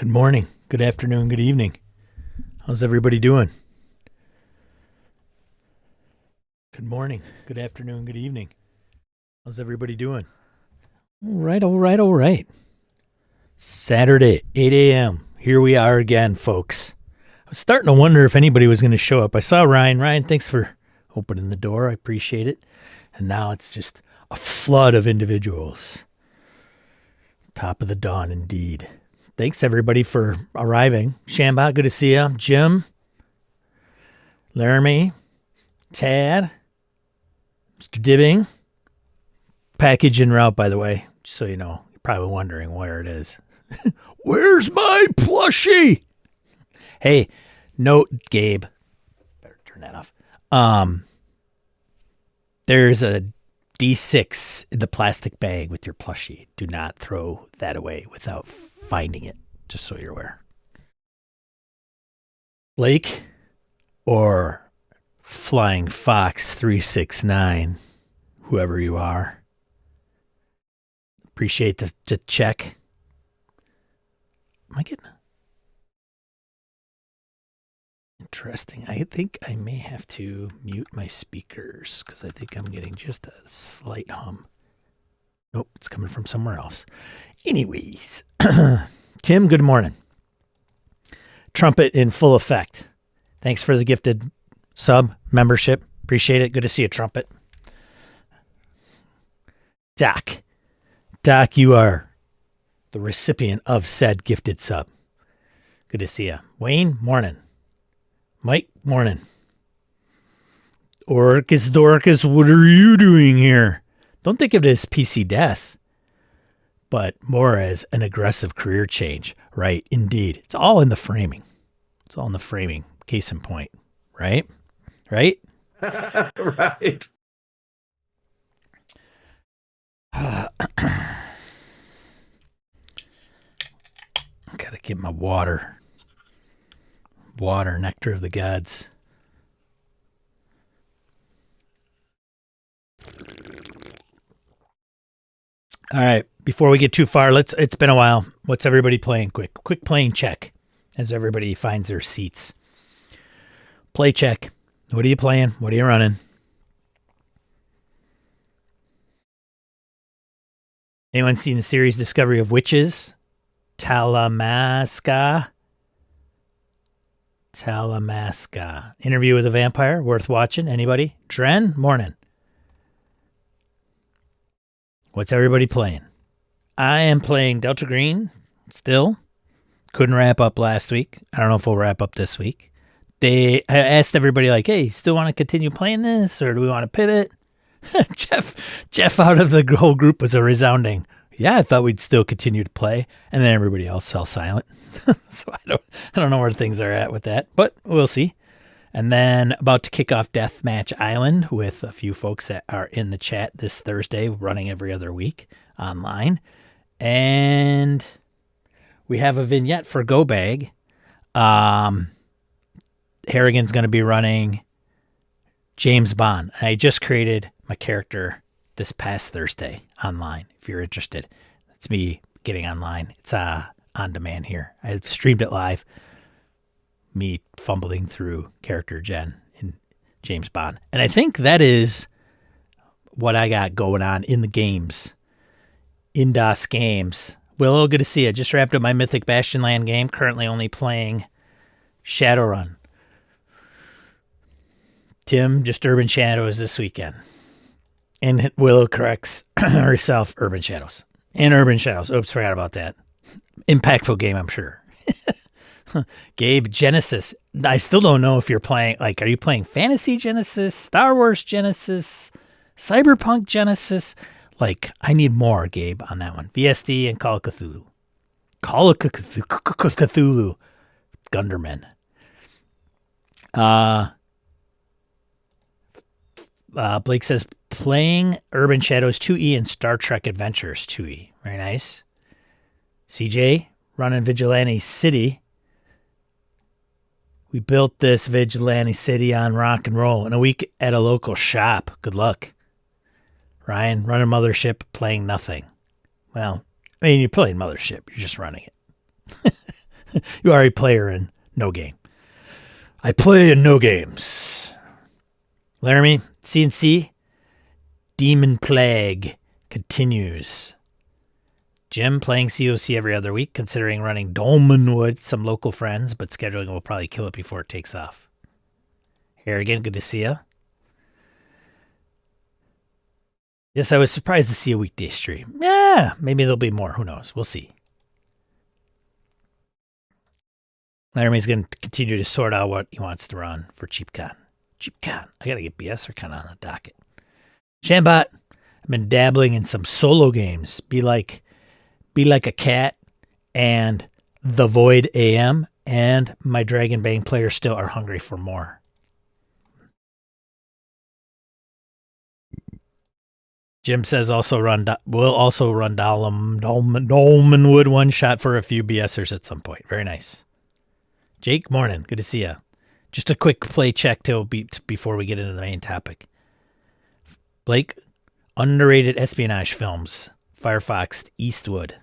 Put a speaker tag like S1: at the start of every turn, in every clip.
S1: Good morning, good afternoon, good evening. How's everybody doing? Good morning, good afternoon, good evening. How's everybody doing? All right. Saturday, 8 a.m. Here we are again, folks. I was starting to wonder if anybody was going to show up. I saw Ryan. Ryan, thanks for opening the door. I appreciate it. And now it's just a flood of individuals. Top of the dawn, indeed. Thanks, everybody, for arriving. Shambot, good to see you. Jim, Laramie, Tad, Mr. Dibbing. Package en route, by the way, just so you know. You're probably wondering where it is. Where's my plushie? Hey, note, Gabe. Better turn that off. There's a D6 in the plastic bag with your plushie. Do not throw that away without finding it, just so you're aware. Blake or Flying Fox 369, whoever you are. Appreciate the check. Am I getting interesting? I think I may have to mute my speakers because I think I'm getting just a slight hum. Nope, it's coming from somewhere else. Anyways, Tim, good morning. Trumpet in full effect. Thanks for the gifted sub membership. Appreciate it. Good to see you, Trumpet. Doc, you are the recipient of said gifted sub. Good to see you. Wayne, morning. Mike, morning. Orcus Dorcas, what are you doing here? Don't think of it as PC death, but more as an aggressive career change, right? Indeed. It's all in the framing. It's all in the framing. Case in point, right? Right?
S2: Right.
S1: Gotta get my water. Water, nectar of the gods. All right, before we get too far, it's been a while. What's everybody playing? Quick playing check as everybody finds their seats. Play check. What are you playing? What are you running? Anyone seen the series Discovery of Witches? Talamasca. Interview with a Vampire, worth watching. Anybody? Dren, morning. What's everybody playing? I am playing Delta Green still. Couldn't wrap up last week. I don't know if we'll wrap up this week. I asked everybody, like, hey, still want to continue playing this, or do we want to pivot? Jeff out of the whole group was a resounding, yeah, I thought we'd still continue to play. And then everybody else fell silent. So I don't know where things are at with that, but we'll see. And then about to kick off Deathmatch Island with a few folks that are in the chat this Thursday, running every other week online. And we have a vignette for Go Bag. Harrigan's going to be running James Bond. I just created my character this past Thursday online. If you're interested, it's me getting online. It's on demand here. I streamed it live. Me fumbling through character gen in James Bond. And I think that is what I got going on in the games. In DOS games. Willow, good to see you. Just wrapped up my Mythic Bastionland game. Currently only playing Shadowrun. Tim, just Urban Shadows this weekend. And Willow corrects herself, Urban Shadows. And Urban Shadows. Oops, forgot about that. Impactful game, I'm sure. Gabe, Genesis. I still don't know if you're playing, like, are you playing Fantasy Genesis, Star Wars Genesis, Cyberpunk Genesis? Like, I need more, Gabe, on that one. VSD and Call of Cthulhu. Call of Cthulhu. Gunderman. Blake says, playing Urban Shadows 2E and Star Trek Adventures 2E. Very nice. CJ, running Vigilante City. We built this Vigilante City on rock and roll in a week at a local shop. Good luck. Ryan, running Mothership, playing nothing. Well, I mean, you're playing Mothership. You're just running it. You already play her in no game. I play in no games. Laramie, CNC, Demon Plague continues. Jim playing COC every other week, considering running Dolmenwood, some local friends, but scheduling will probably kill it before it takes off. Harrigan, good to see you. Yes, I was surprised to see a weekday stream. Yeah, maybe there'll be more. Who knows? We'll see. Laramie's going to continue to sort out what he wants to run for CheapCon. CheapCon. I got to get BSer kind of on the docket. Shambot, I've been dabbling in some solo games. Be like a cat and The Void AM and my Dragon Bane players still are hungry for more. Jim says we'll also run Dolmenwood one shot for a few BSers at some point. Very nice. Jake, morning. Good to see you. Just a quick play check before we get into the main topic. Blake, underrated espionage films. Firefox Eastwood.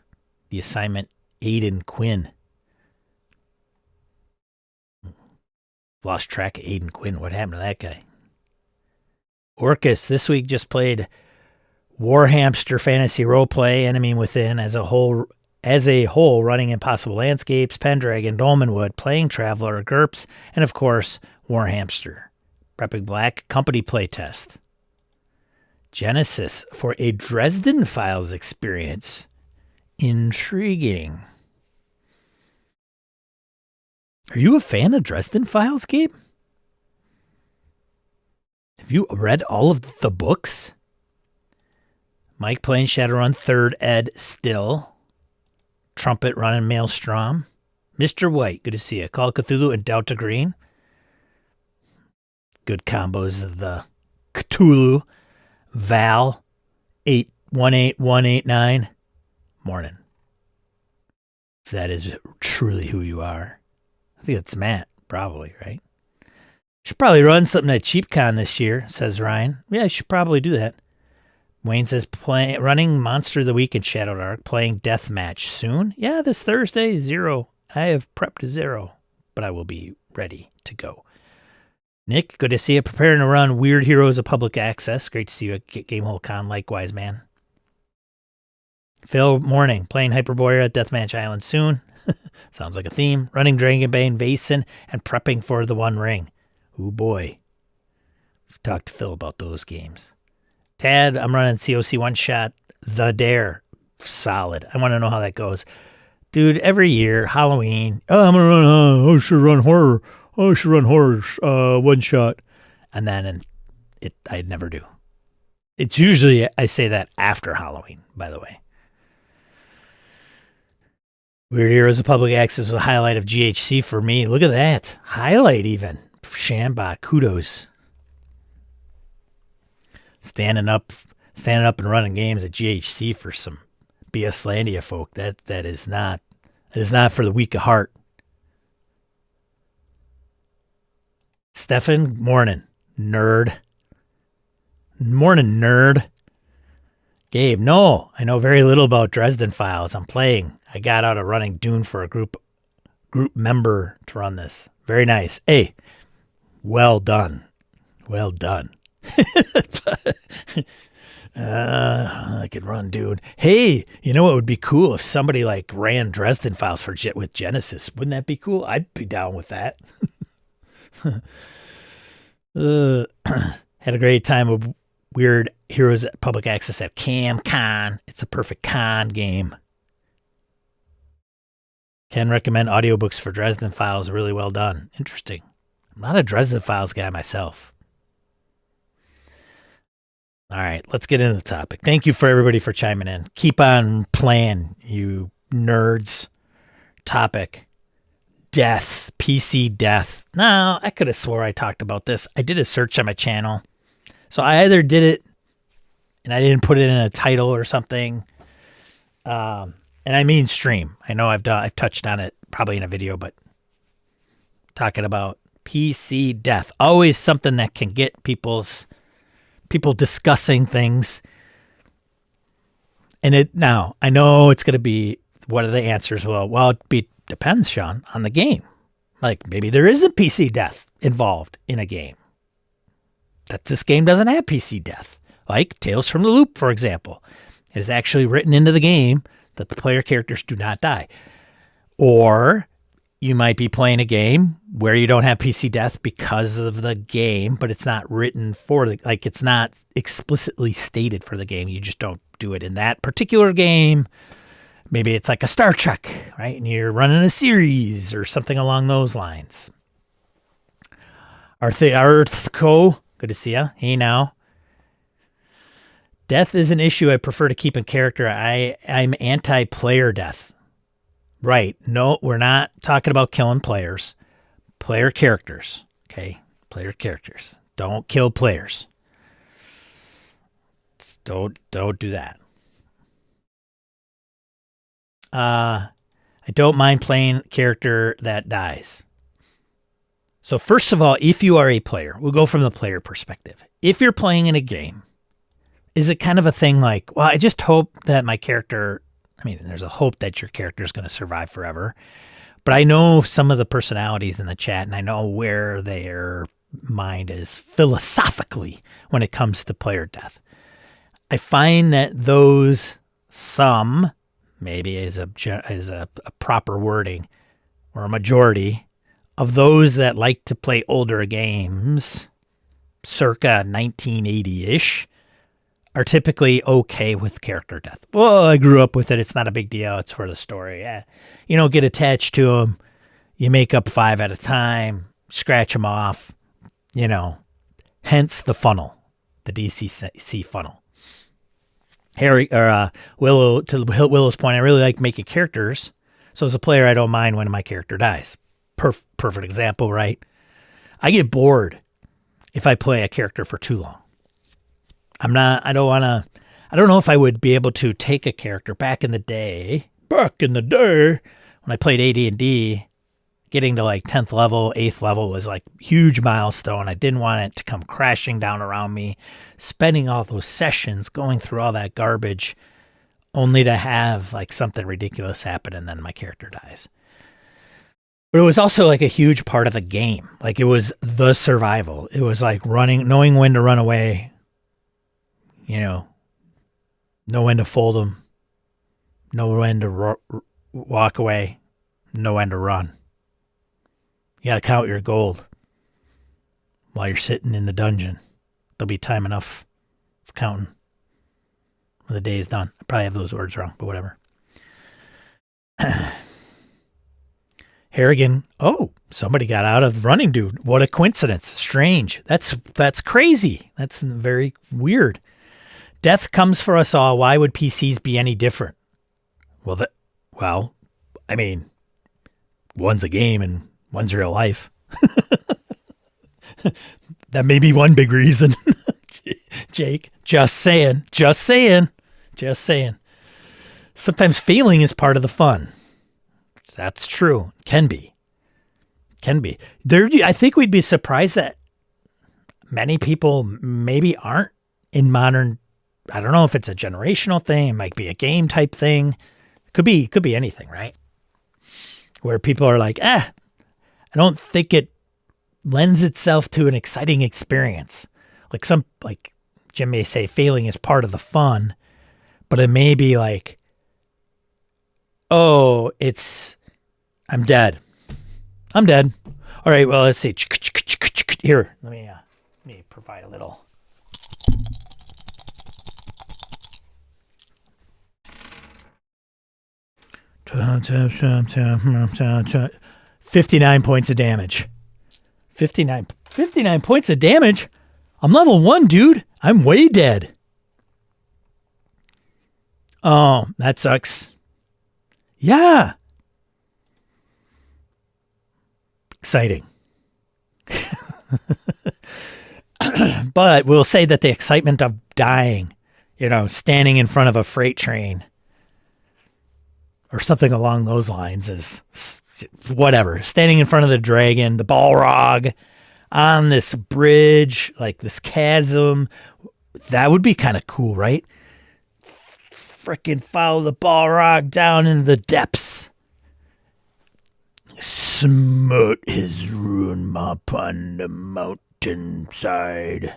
S1: The Assignment, Aidan Quinn. Lost track of Aidan Quinn. What happened to that guy? Orcus this week just played Warhamster Fantasy Roleplay, Enemy Within as a whole, running Impossible Landscapes, Pendragon, Dolmenwood, playing Traveler, GURPS, and of course, Warhamster. Prepping Black Company playtest. Genesis for a Dresden Files experience. Intriguing. Are you a fan of Dresden Files, Gabe? Have you read all of the books? Mike playing Shadowrun 3rd Ed still. Trumpet running Maelstrom. Mr. White, good to see you. Call of Cthulhu and Delta Green. Good combos of the Cthulhu. Val 818189. Morning. If that is truly who you are. I think it's Matt, probably, right? Should probably run something at CheapCon this year, says Ryan. Yeah, I should probably do that. Wayne says running Monster of the Week in Shadowdark, playing Deathmatch soon. Yeah, this Thursday, 0. I have prepped 0, but I will be ready to go. Nick, good to see you. Preparing to run Weird Heroes of Public Access. Great to see you at Gamehole Con. Likewise, man. Phil, morning. Playing Hyperborea at Deathmatch Island soon. Sounds like a theme. Running Dragon Bane, Vaesen, and prepping for the One Ring. Ooh, boy. I've talked to Phil about those games. Tad, I'm running COC one shot. The Dare. Solid. I want to know how that goes. Dude, every year, Halloween. Oh, I'm going to run, I should run horror. Oh, I should run horror one shot. And then I never do. It's usually, I say that after Halloween, by the way. Weird Heroes of Public Access was a highlight of GHC for me. Look at that. Highlight even. Shambach, kudos. Standing up and running games at GHC for some BS Landia folk. That is not for the weak of heart. Stefan, morning, nerd. Morning, nerd. Gabe, no, I know very little about Dresden Files. I'm playing. I got out of running Dune for a group member to run this. Very nice. Hey, well done. Well done. I could run Dune. Hey, you know what would be cool if somebody like ran Dresden Files with Genesis? Wouldn't that be cool? I'd be down with that. Had a great time with Weird Heroes at Public Access at CamCon. It's a perfect con game. Can recommend audiobooks for Dresden Files. Really well done. Interesting. I'm not a Dresden Files guy myself. All right, let's get into the topic. Thank you for everybody for chiming in. Keep on playing, you nerds. Topic. Death. PC death. Now, I could have swore I talked about this. I did a search on my channel. So I either did it and I didn't put it in a title or something. And I mean stream. I know I've touched on it probably in a video, but talking about PC death. Always something that can get people discussing things. And now I know it's going to be, what are the answers? Well, it'd be depends, Sean, on the game. Like maybe there is a PC death involved in a game. That this game doesn't have PC death. Like Tales from the Loop, for example. It is actually written into the game that the player characters do not die. Or you might be playing a game where you don't have PC death because of the game, but it's not written for the, like it's not explicitly stated for the game. You just don't do it in that particular game. Maybe it's like a Star Trek, right? And you're running a series or something along those lines. Arthco, good to see ya. Hey now. Death is an issue I prefer to keep in character. I'm anti-player death. Right. No, we're not talking about killing players. Player characters. Okay. Player characters. Don't kill players. Just don't do that. I don't mind playing a character that dies. So first of all, if you are a player, we'll go from the player perspective. If you're playing in a game, is it kind of a thing like, well, I just hope that my character, I mean, there's a hope that your character is going to survive forever. But I know some of the personalities in the chat, and I know where their mind is philosophically when it comes to player death. I find that those some, maybe is a proper wording, or a majority of those that like to play older games, circa 1980-ish, are typically okay with character death. Well, I grew up with it. It's not a big deal. It's for the story. Yeah. You don't get attached to them. You make up 5 at a time, scratch them off, hence the funnel, the DCC funnel. Willow, to Willow's point, I really like making characters. So as a player, I don't mind when my character dies. Perfect example, right? I get bored if I play a character for too long. I don't know if I would be able to take a character back in the day, when I played AD&D, getting to like 10th level, 8th level was like huge milestone. I didn't want it to come crashing down around me, spending all those sessions going through all that garbage only to have like something ridiculous happen and then my character dies. But it was also like a huge part of the game. Like it was the survival. It was like knowing when to run away, know when to fold them, know when to walk away, know when to run. You got to count your gold while you're sitting in the dungeon. There'll be time enough for counting when the day is done. I probably have those words wrong, but whatever. Harrigan, oh, somebody got out of running, dude. What a coincidence. Strange. That's crazy. That's very weird. Death comes for us all. Why would PCs be any different? Well, I mean, one's a game and one's real life. That may be one big reason. Jake, just saying. Sometimes failing is part of the fun. That's true. Can be. I think we'd be surprised that many people maybe aren't in modern. I don't know if it's a generational thing. It might be a game type thing. It could be anything, right? Where people are like, I don't think it lends itself to an exciting experience. Like Jim may say, failing is part of the fun, but it may be like, oh, I'm dead. All right, well, let's see. Here, let me provide a little. $59 points of damage. 59 points of damage? I'm level 1, dude. I'm way dead. Oh, that sucks. Yeah. Exciting. But we'll say that the excitement of dying, standing in front of a freight train or something along those lines is whatever. Standing in front of the dragon, the Balrog, on this bridge, like this chasm, that would be kind of cool, right? Frickin' follow the Balrog down in the depths. Smut has ruined my upon the mountainside.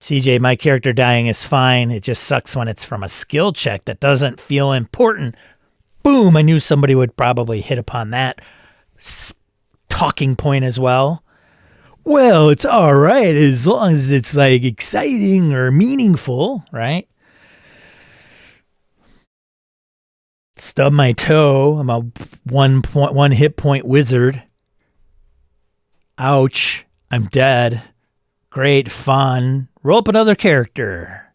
S1: CJ, my character dying is fine. It just sucks when it's from a skill check that doesn't feel important. Boom, I knew somebody would probably hit upon that talking point as well. Well, it's all right as long as it's like exciting or meaningful, right? Stub my toe. I'm a 1 hit point wizard. Ouch. I'm dead. Great fun. Roll up another character.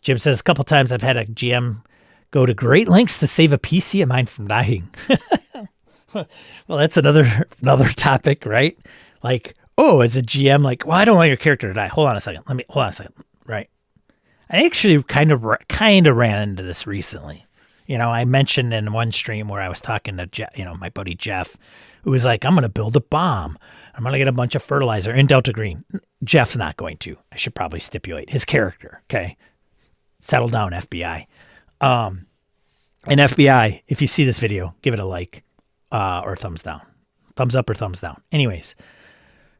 S1: Jim says a couple times I've had a GM go to great lengths to save a PC of mine from dying. Well, that's another topic, right? Like, oh, as a GM, like, well, I don't want your character to die. Hold on a second. Right. I actually kind of ran into this recently. You know, I mentioned in one stream where I was talking to Jeff, my buddy Jeff, who was like, I'm going to build a bomb. I'm going to get a bunch of fertilizer in Delta Green. Jeff's not going to. I should probably stipulate his character. Okay. Settle down, FBI. And FBI, if you see this video, give it a like or thumbs down. Thumbs up or thumbs down. Anyways,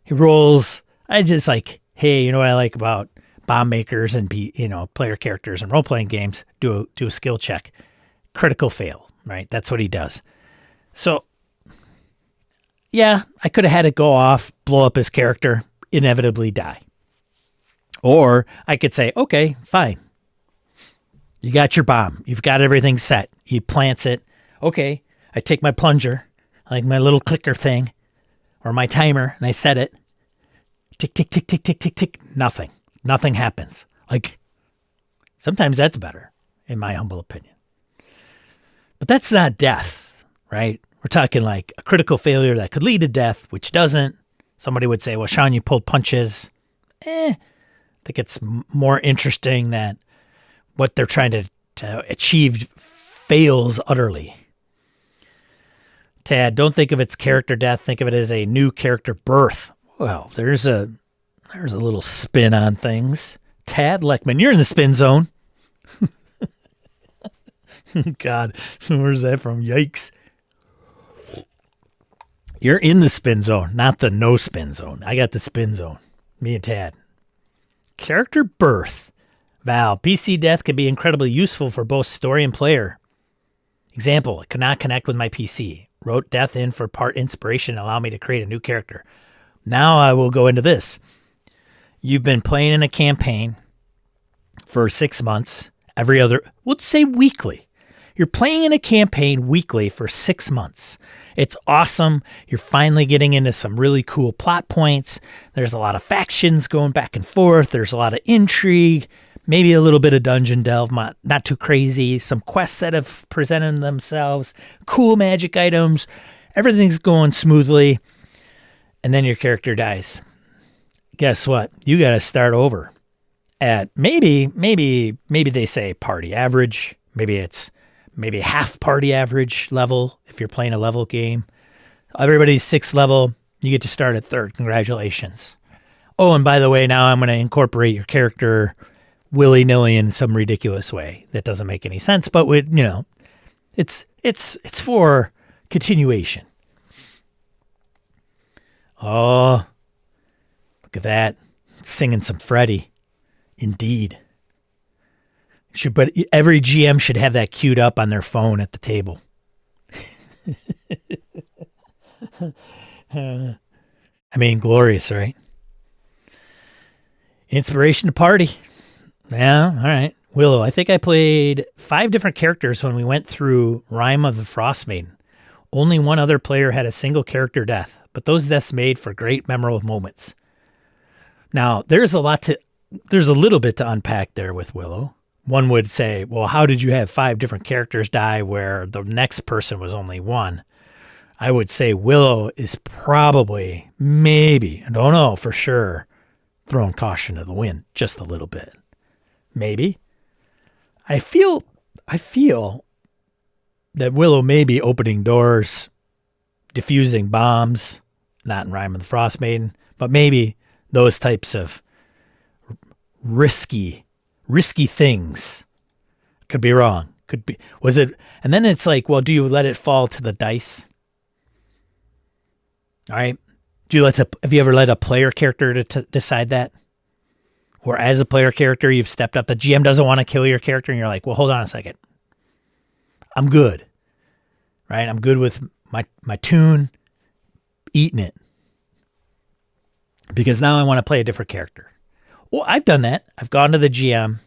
S1: he rolls. I just like, hey, you know what I like about bomb makers and player characters and role-playing games? Do a skill check. Critical fail, right? That's what he does. So, yeah, I could have had it go off, blow up his character, inevitably die. Or I could say, okay, fine. You got your bomb. You've got everything set. He plants it. Okay, I take my plunger, like my little clicker thing, or my timer, and I set it. Tick, tick, tick, tick, tick, tick, tick. Nothing. Nothing happens. Like, sometimes that's better, in my humble opinion. But that's not death, right? We're talking like a critical failure that could lead to death, which doesn't. Somebody would say, well, Sean, you pulled punches. I think it's more interesting that what they're trying to achieve fails utterly. Tad, don't think of its character death. Think of it as a new character birth. Well, there's a little spin on things. Tad Leckman, you're in the spin zone. God, where's that from? Yikes. You're in the spin zone, not the no spin zone. I got the spin zone. Me and Tad. Character birth. Val, PC death can be incredibly useful for both story and player. Example, I could not connect with my PC. Wrote death in for part inspiration and allow me to create a new character. Now I will go into this. You've been playing in a campaign for 6 months, let's say weekly. You're playing in a campaign weekly for 6 months. It's awesome. You're finally getting into some really cool plot points. There's a lot of factions going back and forth. There's a lot of intrigue, maybe a little bit of dungeon delve, not too crazy. Some quests that have presented themselves, cool magic items. Everything's going smoothly. And then your character dies. Guess what? You got to start over at maybe they say party average. Maybe it's half party average level if you're playing a level game. Everybody's 6th level. You get to start at 3rd. Congratulations. Oh, and by the way, now I'm going to incorporate your character willy-nilly in some ridiculous way. That doesn't make any sense, but it's for continuation. Oh, look at that. Singing some Freddie. Indeed. But every GM should have that queued up on their phone at the table. I mean, glorious, right? Inspiration to party. Yeah, all right. Willow, I think I played 5 different characters when we went through Rime of the Frostmaiden. Only one other player had a single character death, but those deaths made for great memorable moments. Now, there's a little bit to unpack there with Willow. One would say, well, how did you have 5 different characters die where the next person was only one? I would say Willow is probably, maybe, I don't know for sure, throwing caution to the wind just a little bit. Maybe. I feel that Willow may be opening doors, diffusing bombs, not in Rime of the Frostmaiden, but maybe those types of risky things. Could be wrong. Could be. Was it? And then it's like, well, do you let it fall to the dice? All right. Have you ever let a player character decide that? Or as a player character, you've stepped up. The GM doesn't want to kill your character, and you're like, well, hold on a second. I'm good. Right? I'm good with my tune, eating it. Because now I want to play a different character. Well, I've done that. I've gone to the GM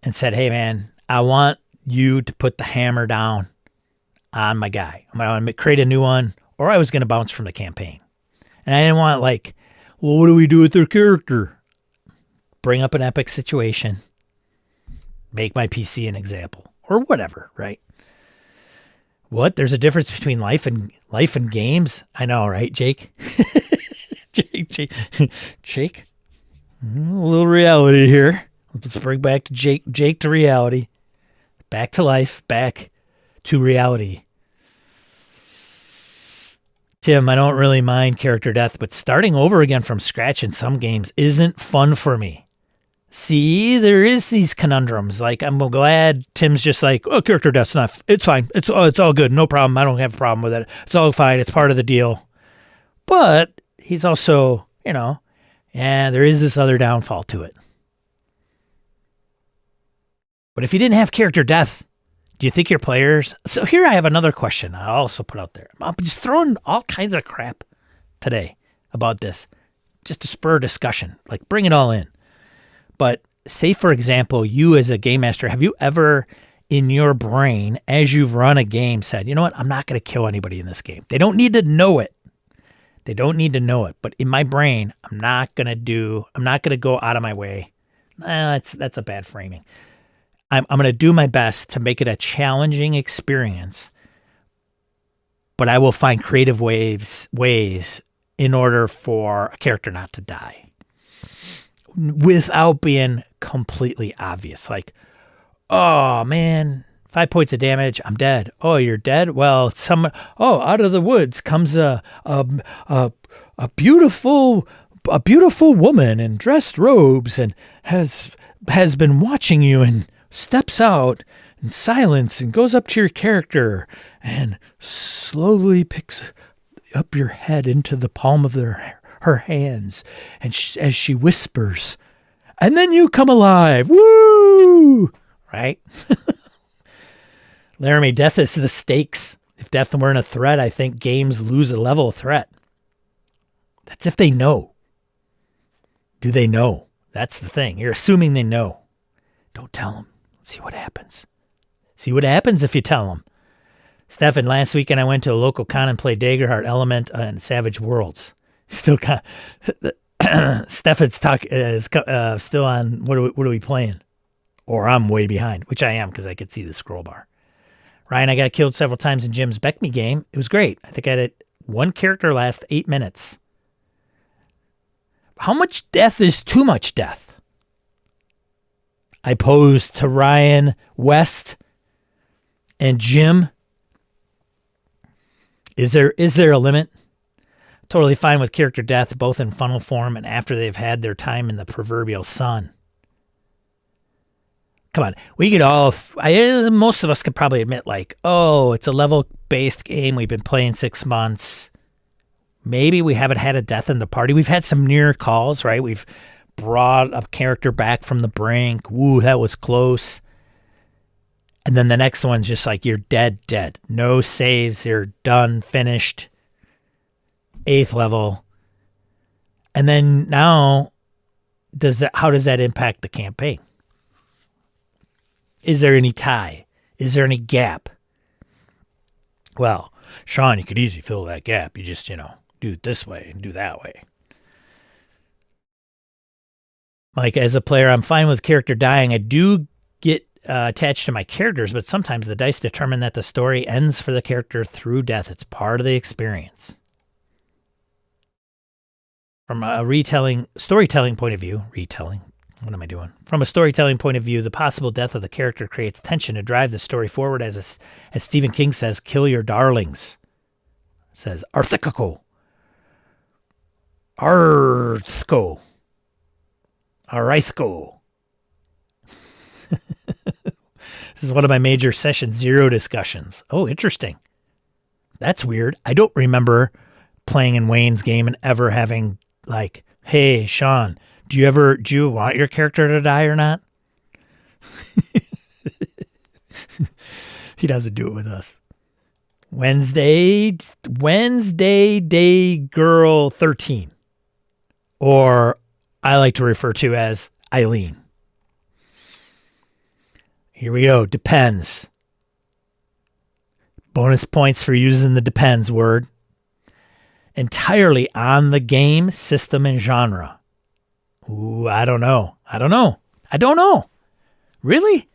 S1: and said, hey, man, I want you to put the hammer down on my guy. I'm going to create a new one, or I was going to bounce from the campaign. And I didn't want like, well, what do we do with their character? Bring up an epic situation. Make my PC an example. Or whatever, right? What? There's a difference between life and games? I know, right, Jake? Jake? A little reality here. Let's bring back to Jake to reality. Back to life. Back to reality. Tim, I don't really mind character death, but starting over again from scratch in some games isn't fun for me. See, there is these conundrums. Like, I'm glad Tim's just like, oh, character death's not, it's fine. It's all good. No problem. I don't have a problem with it. It's all fine. It's part of the deal. But he's also, there is this other downfall to it. But if you didn't have character death, do you think your players... So here I have another question I also put out there. I'm just throwing all kinds of crap today about this, just to spur discussion. Like, bring it all in. But say, for example, you as a game master, have you ever in your brain, as you've run a game, said, you know what, I'm not going to kill anybody in this game. They don't need to know it. They don't need to know it. But in my brain, I'm not going to go out of my way. That's a bad framing. I'm going to do my best to make it a challenging experience, but I will find creative ways in order for a character not to die without being completely obvious. Like, oh man, 5 points of damage, I'm dead. Oh, you're dead? Well, out of the woods comes a beautiful woman in dressed robes and has been watching you and steps out in silence and goes up to your character and slowly picks up your head into the palm of her hands, and as she whispers, and then you come alive. Woo! Right? Laramie, death is the stakes. If death weren't a threat, I think games lose a level of threat. That's if they know. Do they know? That's the thing. You're assuming they know. Don't tell them. See what happens. See what happens if you tell them. Stefan, last weekend I went to a local con and played Daggerheart, Element, and Savage Worlds. Still Stefan's still on, what are we playing? Or I'm way behind, which I am because I could see the scroll bar. Ryan, I got killed several times in Jim's Beckme game. It was great. I think I had one character last 8 minutes. How much death is too much death? I posed to Ryan West and Jim. Is there a limit? Totally fine with character death, both in funnel form and after they've had their time in the proverbial sun. Come on, we could all, most of us could probably admit, like, oh, it's a level-based game. We've been playing 6 months. Maybe we haven't had a death in the party. We've had some near calls, right? We've brought a character back from the brink. Woo, that was close. And then the next one's just like, you're dead. No saves. You're done, finished. 8th level. And then now, how does that impact the campaign? Is there any tie? Is there any gap? Well, Sean, you could easily fill that gap. You just, do it this way and do that way. Like, as a player, I'm fine with character dying. I do get attached to my characters, but sometimes the dice determine that the story ends for the character through death. It's part of the experience. From a storytelling point of view, what am I doing? From a storytelling point of view, the possible death of the character creates tension to drive the story forward. As Stephen King says, kill your darlings. Says Arthiko. This is one of my major session 0 discussions. Oh, interesting. That's weird. I don't remember playing in Wayne's game and ever having like, hey, Sean, do you want your character to die or not? He doesn't do it with us. Wednesday Day Girl 13. Or I like to refer to as Eileen. Here we go. Depends. Bonus points for using the depends word. Entirely on the game, system, and genre. Ooh, I don't know. Really?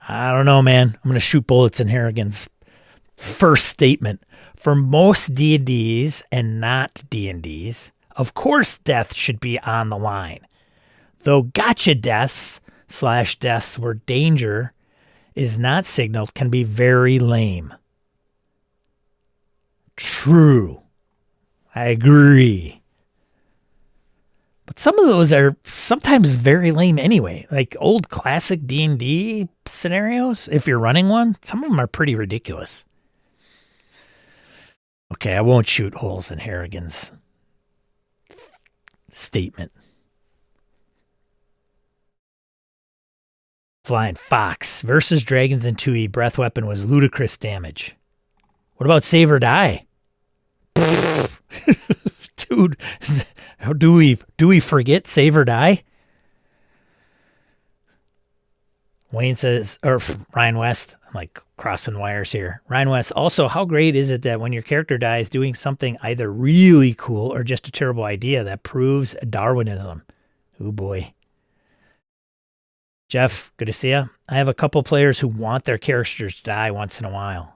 S1: I don't know, man. I'm going to shoot bullets in Harrigan's first statement. For most D&Ds and not D&Ds, of course death should be on the line. Though gotcha deaths / deaths where danger is not signaled can be very lame. True. I agree. But some of those are sometimes very lame anyway. Like old classic D&D scenarios, if you're running one, some of them are pretty ridiculous. Okay, I won't shoot holes in Harrigan's statement. Flying Fox versus Dragons in 2E. Breath weapon was ludicrous damage. What about save or die? Dude, how do we forget save or die? Wayne says, or Ryan West, I'm like crossing wires here. Ryan West, also, how great is it that when your character dies doing something either really cool or just a terrible idea that proves Darwinism? Oh boy. Jeff, good to see you. I have a couple players who want their characters to die once in a while.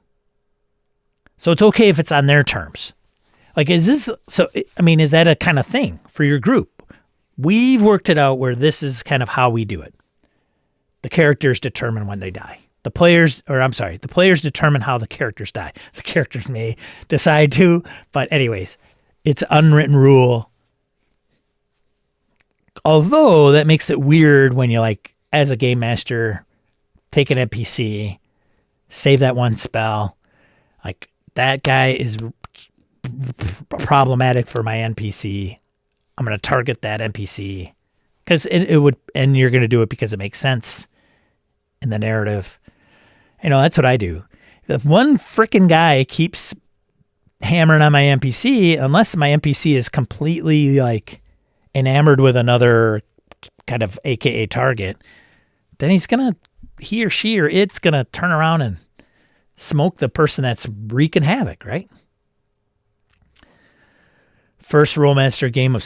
S1: So it's okay if it's on their terms. Like, is that a kind of thing for your group? We've worked it out where this is kind of how we do it. The characters determine when they die. The players determine how the characters die. The characters may decide to, but anyways, it's unwritten rule. Although that makes it weird when you like, as a game master, take an NPC, save that one spell. Like, that guy is problematic for my NPC. I'm going to target that NPC because it would, and you're going to do it because it makes sense in the narrative. That's what I do. If one freaking guy keeps hammering on my NPC, unless my NPC is completely like enamored with another kind of AKA target, then he or she or it's going to turn around and smoke the person that's wreaking havoc, right? First Rollmaster game of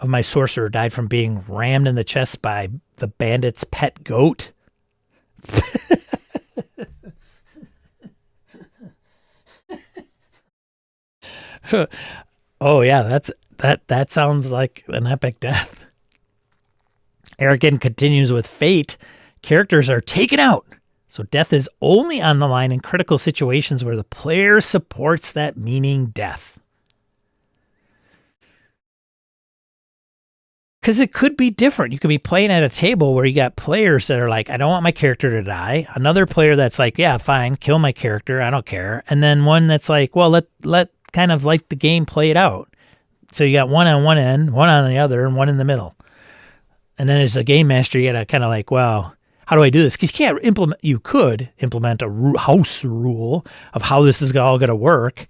S1: my sorcerer died from being rammed in the chest by the bandit's pet goat. Oh yeah, that sounds like an epic death. Erican continues with fate. Characters are taken out, so death is only on the line in critical situations where the player supports that meaning death. Because it could be different. You could be playing at a table where you got players that are like, I don't want my character to die. Another player that's like, yeah, fine, kill my character, I don't care. And then one that's like, well, let kind of like the game play it out. So you got one on one end, one on the other, and one in the middle. And then as a game master, you got to kind of like, well, how do I do this? Because you could implement a house rule of how this is all going to work.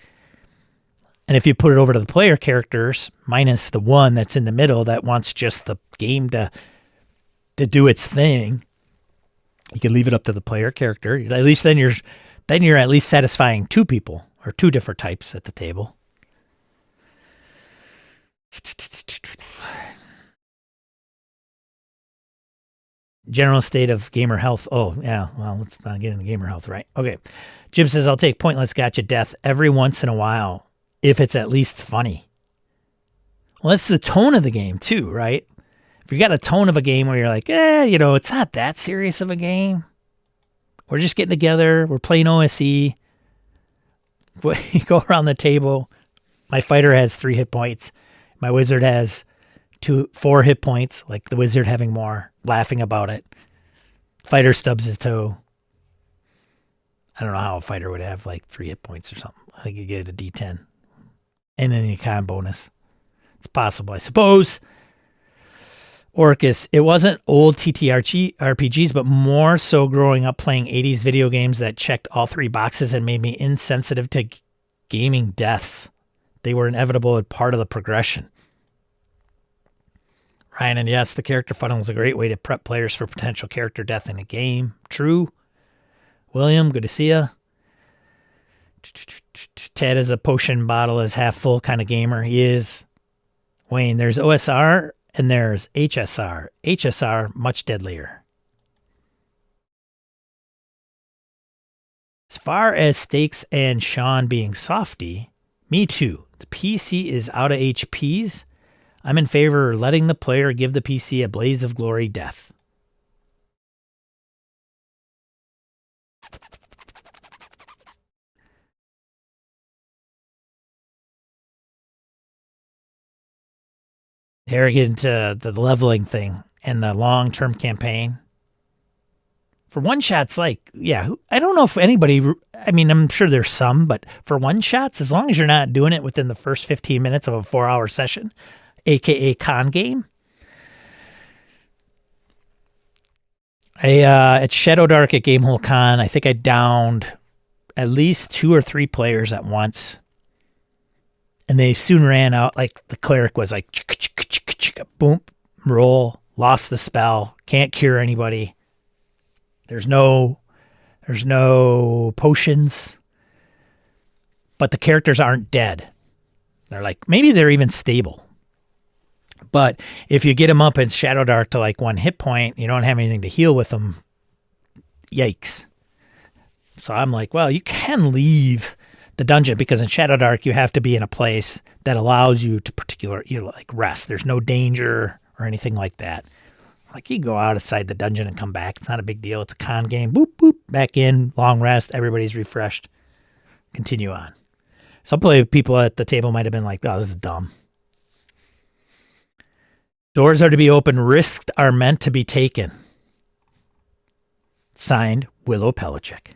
S1: And if you put it over to the player characters, minus the one that's in the middle that wants just the game to do its thing, you can leave it up to the player character. At least then you're at least satisfying two people or two different types at the table. General state of gamer health. Oh, yeah. Well, let's not get into gamer health, right? Okay. Jim says, I'll take pointless gotcha death every once in a while if it's at least funny. Well, that's the tone of the game too, right? If you got a tone of a game where you're like, it's not that serious of a game. We're just getting together. We're playing OSE. You go around the table. My fighter has 3 hit points. My wizard has 4 hit points, like the wizard having more, laughing about it. Fighter stubs his toe. I don't know how a fighter would have like 3 hit points or something. I could get a D10 and any con bonus. It's possible, I suppose. Orcus, it wasn't old TTRPGs, but more so growing up playing 80s video games that checked all 3 boxes and made me insensitive to gaming deaths. They were inevitable and part of the progression. Ryan, and yes, the character funnel is a great way to prep players for potential character death in a game. True. William, good to see ya. Ted is a potion bottle is half full kind of gamer. He is. Wayne, there's OSR and there's HSR. HSR, much deadlier. As far as Stakes and Sean being softy, me too. The PC is out of HPs. I'm in favor of letting the player give the PC a blaze of glory death. Here we get into the leveling thing and the long-term campaign. For one-shots, like, yeah, I don't know if anybody, I mean, I'm sure there's some, but for one-shots, as long as you're not doing it within the first 15 minutes of a 4-hour session, aka con game. At Shadowdark at Gamehole Con, I think I downed at least 2 or 3 players at once. And they soon ran out. Like the cleric was like, boom, roll, lost the spell, can't cure anybody. There's no potions. But the characters aren't dead. They're like, maybe they're even stable. But if you get them up in Shadowdark to like 1 hit point, you don't have anything to heal with them. Yikes. So I'm like, well, you can leave the dungeon because in Shadowdark you have to be in a place that allows you to like rest. There's no danger or anything like that. Like you go outside the dungeon and come back. It's not a big deal. It's a con game. Boop, boop, back in, long rest. Everybody's refreshed. Continue on. Some people at the table might have been like, oh, this is dumb. Doors are to be open. Risks are meant to be taken. Signed, Willow Pelichick.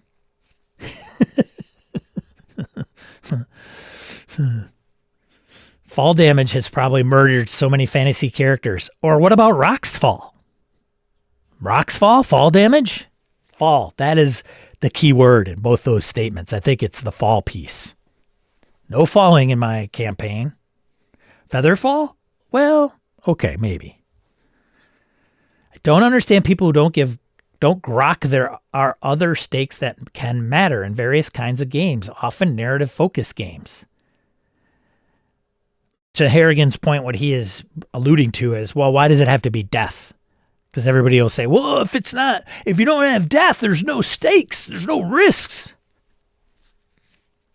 S1: Fall damage has probably murdered so many fantasy characters. Or what about Rock's Fall? Rock's Fall? Fall damage? Fall. That is the key word in both those statements. I think it's the fall piece. No falling in my campaign. Featherfall? Well, okay, maybe. I don't understand people who don't grok. There are other stakes that can matter in various kinds of games, often narrative focused games. To Harrigan's point, what he is alluding to is, well, why does it have to be death? Because everybody will say, well, if you don't have death, there's no stakes, there's no risks.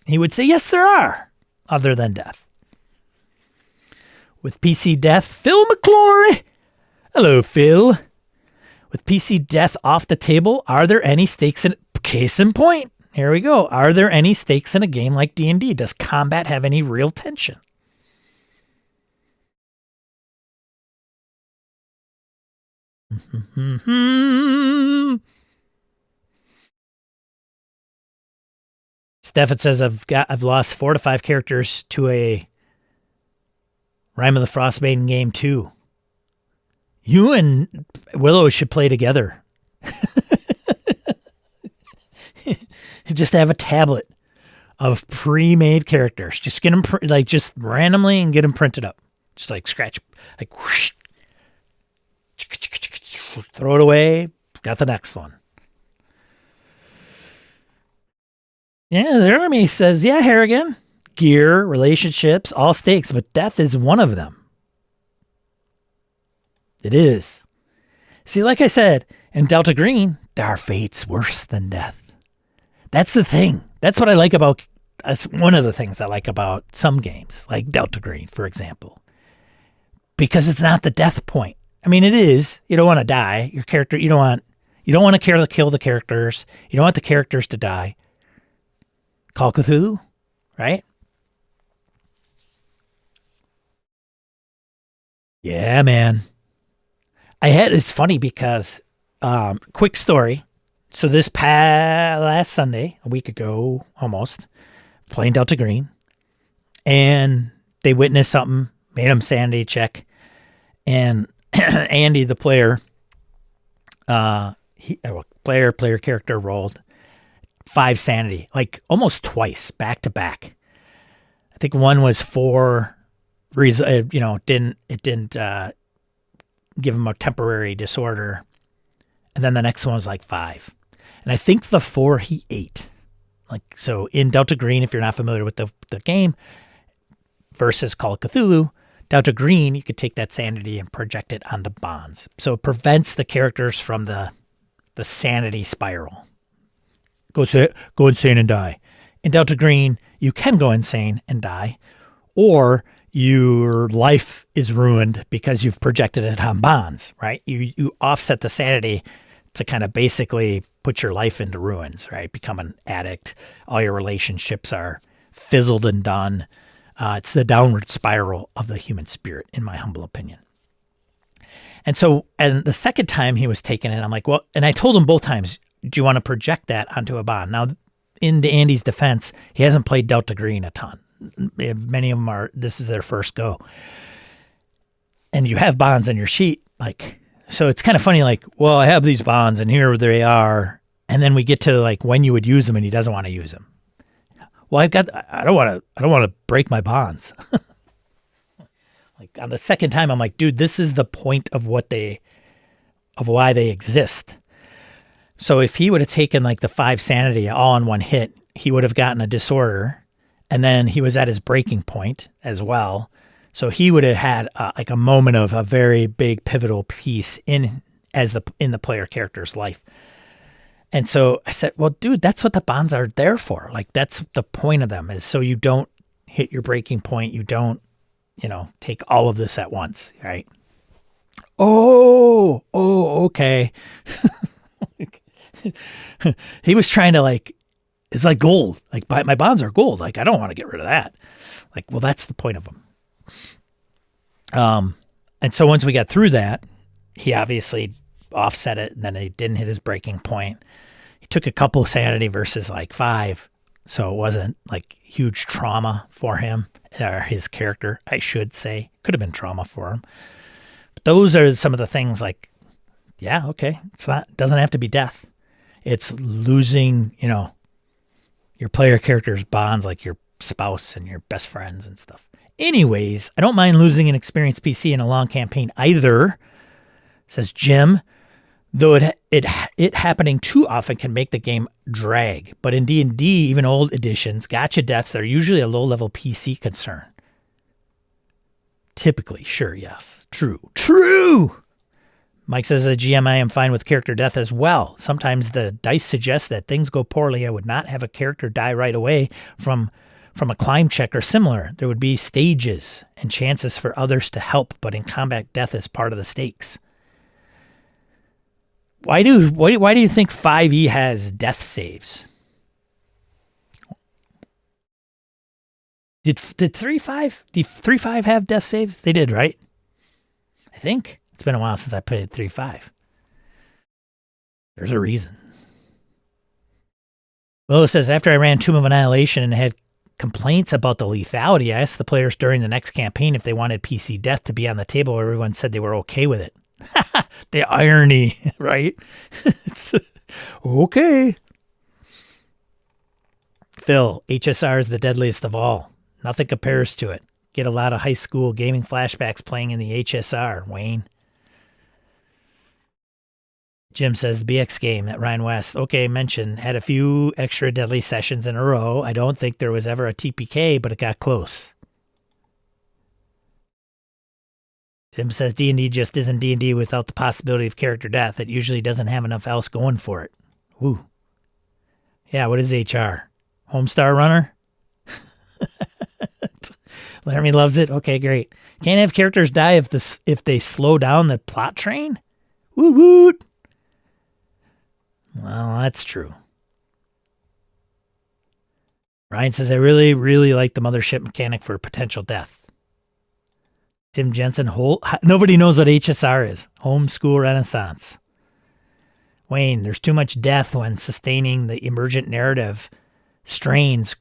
S1: He would say, yes, there are, other than death. With PC death, Phil McClory. Hello, Phil. With PC death off the table, are there any stakes in case in point? Here we go. Are there any stakes in a game like D&D? Does combat have any real tension? Stefan says I've lost 4 to 5 characters to a Rime of the Frostmaiden game too. You and Willow should play together. Just have a tablet of pre-made characters. Just get them just randomly and get them printed up. Just like scratch, like whoosh, throw it away. Got the next one. Yeah, the army says, yeah, Harrigan. Gear, relationships, all stakes, but death is one of them. It is. See, like I said, in Delta Green, there are fates worse than death. That's the thing. That's what I like about, that's one of the things I like about some games, like Delta Green, for example. Because it's not the death point. I mean, it is. You don't want to die. Your character, you don't want to kill the characters. You don't want the characters to die. Call Cthulhu, right? Yeah, man. It's funny because, quick story. So this last Sunday, a week ago almost, playing Delta Green, and they witnessed something, made them sanity check, and Andy, the player, player character rolled 5 sanity, like almost twice, back to back. I think one was 4, didn't give him a temporary disorder, and then the next one was like 5, and I think the 4 he ate. Like, so in Delta Green, if you're not familiar with the game versus Call of Cthulhu, Delta Green, you could take that sanity and project it onto bonds. So it prevents the characters from the sanity spiral. Go insane and die. In Delta Green, you can go insane and die, or your life is ruined because you've projected it on bonds, right? You offset the sanity to kind of basically put your life into ruins, right? Become an addict. All your relationships are fizzled and done. It's the downward spiral of the human spirit, in my humble opinion. And the second time he was taking it, I'm like, well, and I told him both times, do you want to project that onto a bond? Now, in Andy's defense, he hasn't played Delta Green a ton. Many of them this is their first go. And you have bonds on your sheet, like, so it's kind of funny, like, well, I have these bonds and here they are. And then we get to like when you would use them and he doesn't want to use them. Well, I don't want to break my bonds. Like on the second time, I'm like, dude, this is the point of why they exist. So if he would have taken like the 5 sanity all in one hit, he would have gotten a disorder, and then he was at his breaking point as well. So he would have had like a moment of a very big pivotal piece in the player character's life. And so I said, well, dude, that's what the bonds are there for. Like, that's the point of them, is so you don't hit your breaking point. You don't, take all of this at once, right? Oh, okay. He was trying to it's like gold. Like, my bonds are gold. Like, I don't want to get rid of that. Like, well, that's the point of them. And so once we got through that, he obviously offset it, and then he didn't hit his breaking point. He took a couple sanity versus like 5, so it wasn't like huge trauma for him, or his character, I should say. Could have been trauma for him. But those are some of the things, like, yeah, okay, it doesn't have to be death. It's losing, your player character's bonds, like your spouse and your best friends and stuff. Anyways, I don't mind losing an experienced PC in a long campaign either, says Jim. Though it happening too often can make the game drag. But in D&D, even old editions, gotcha deaths are usually a low-level PC concern. Typically, sure, yes. True! Mike says, as a GM, I am fine with character death as well. Sometimes the dice suggest that things go poorly. I would not have a character die right away from a climb check or similar. There would be stages and chances for others to help, but in combat, death is part of the stakes. Why do you think 5e has death saves? Did 3.5 have death saves? They did, right? I think. It's been a while since I played 3.5. There's a reason. Willow says, after I ran Tomb of Annihilation and had complaints about the lethality, I asked the players during the next campaign if they wanted PC death to be on the table. Everyone said they were okay with it. The irony, right? Okay. Phil, HSR is the deadliest of all. Nothing compares to it. Get a lot of high school gaming flashbacks playing in the HSR, Wayne. Jim says the BX game that Ryan West, mentioned, had a few extra deadly sessions in a row. I don't think there was ever a TPK, but it got close. Tim says D&D just isn't D&D without the possibility of character death. It usually doesn't have enough else going for it. Woo. Yeah, what is HR? Homestar Runner? Laramie loves it. Okay, great. Can't have characters die if they slow down the plot train? Woot woot. Well, that's true. Ryan says, I really, really like the mothership mechanic for potential death. Tim Jensen, nobody knows what HSR is. Homeschool Renaissance. Wayne, there's too much death when sustaining the emergent narrative strains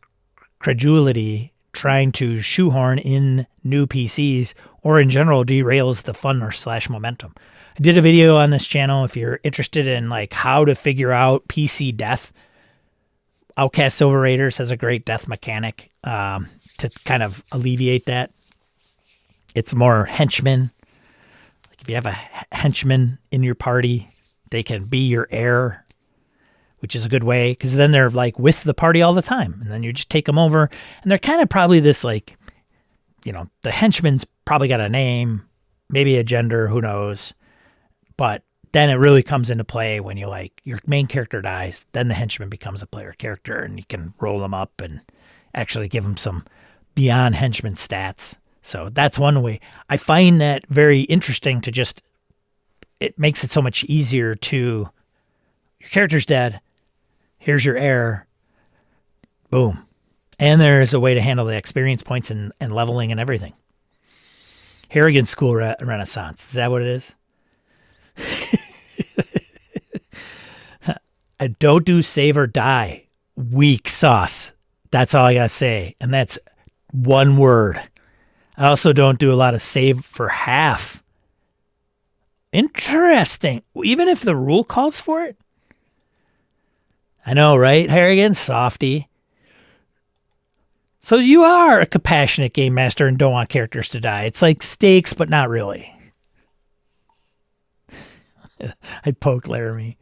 S1: credulity, trying to shoehorn in new PCs, or in general derails the fun or slash momentum. I did a video on this channel if you're interested in like how to figure out PC death. Outcast Silver Raiders has a great death mechanic to kind of alleviate that. It's more henchmen. Like if you have a henchman in your party, they can be your heir, which is a good way because then they're like with the party all the time. And then you just take them over and they're kind of probably this like, you know, the henchman's probably got a name, maybe a gender, who knows. But then it really comes into play when you like your main character dies, then the henchman becomes a player character and you can roll them up and actually give them some beyond henchman stats. So that's one way. I find that very interesting to just, it makes it so much easier to, your character's dead, here's your heir, boom. And there's a way to handle the experience points and leveling and everything. Harrigan School Renaissance, is that what it is? I don't do save or die. Weak sauce. That's all I gotta say. And that's one word. I also don't do a lot of save for half. Interesting. Even if the rule calls for it? I know, right? Harrigan, softy. So you are a compassionate game master and don't want characters to die. It's like stakes, but not really. I'd poke Laramie.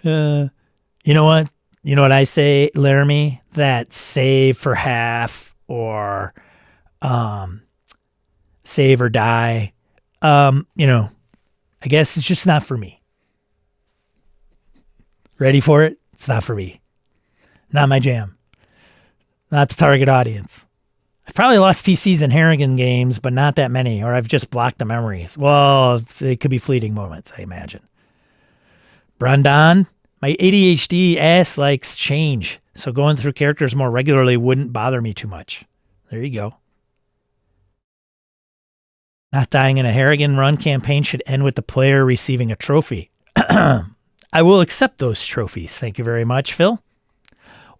S1: You know what? You know what I say, Laramie? That save for half or save or die. You know, I guess it's just not for me. Ready for it? It's not for me. Not my jam. Not the target audience. I've probably lost PCs in Harrigan games, but not that many, or I've just blocked the memories. Well, they could be fleeting moments, I imagine. Brandon, my ADHD ass likes change, so going through characters more regularly wouldn't bother me too much. There you go. Not dying in a Harrigan run campaign should end with the player receiving a trophy. I will accept those trophies. Thank you very much, Phil.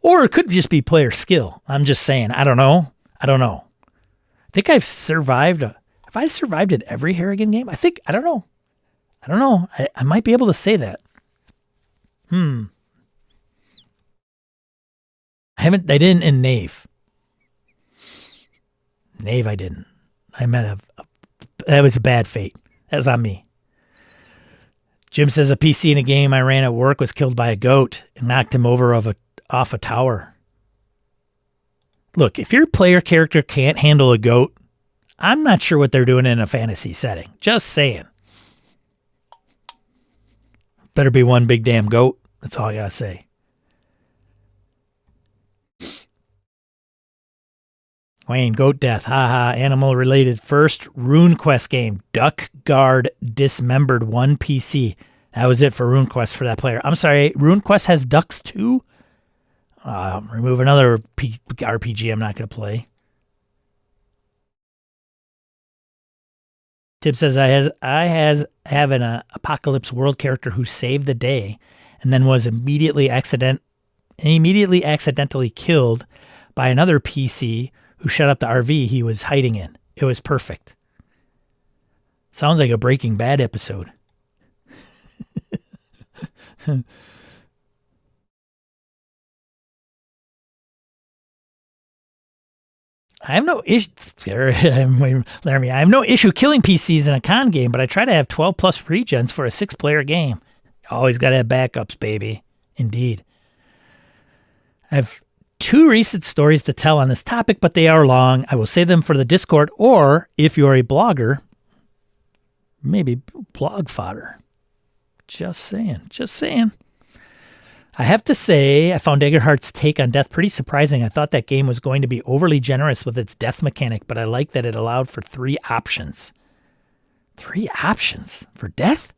S1: Or it could just be player skill. I'm just saying. I don't know. I think I've survived. Have I survived at every Harrigan game? I don't know. I might be able to say that. I didn't in Knave. Knave, I didn't. That was a bad fate. That was on me. Jim says a PC in a game I ran at work was killed by a goat and knocked him over off a tower. Look, if your player character can't handle a goat, I'm not sure what they're doing in a fantasy setting. Just saying. Better be one big damn goat. That's all I gotta say. Wayne, goat death. Haha, animal related. First RuneQuest game. Duck Guard dismembered one PC. That was it for RuneQuest for that player. I'm sorry, RuneQuest has ducks too? Remove another RPG I'm not going to play. Tib says I have an apocalypse world character who saved the day and then was immediately accidentally killed by another PC who shut up the RV he was hiding in. It was perfect. Sounds like a Breaking Bad episode. I have no issue. Laramie, I have no issue killing PCs in a con game, but I try to have 12 plus regens for a 6-player game. Always got to have backups, baby. Indeed. I have 2 recent stories to tell on this topic, but they are long. I will save them for the Discord, or if you're a blogger, maybe blog fodder. Just saying. I have to say, I found Eggerhart's take on death pretty surprising. I thought that game was going to be overly generous with its death mechanic, but I like that it allowed for 3 options. 3 options for death?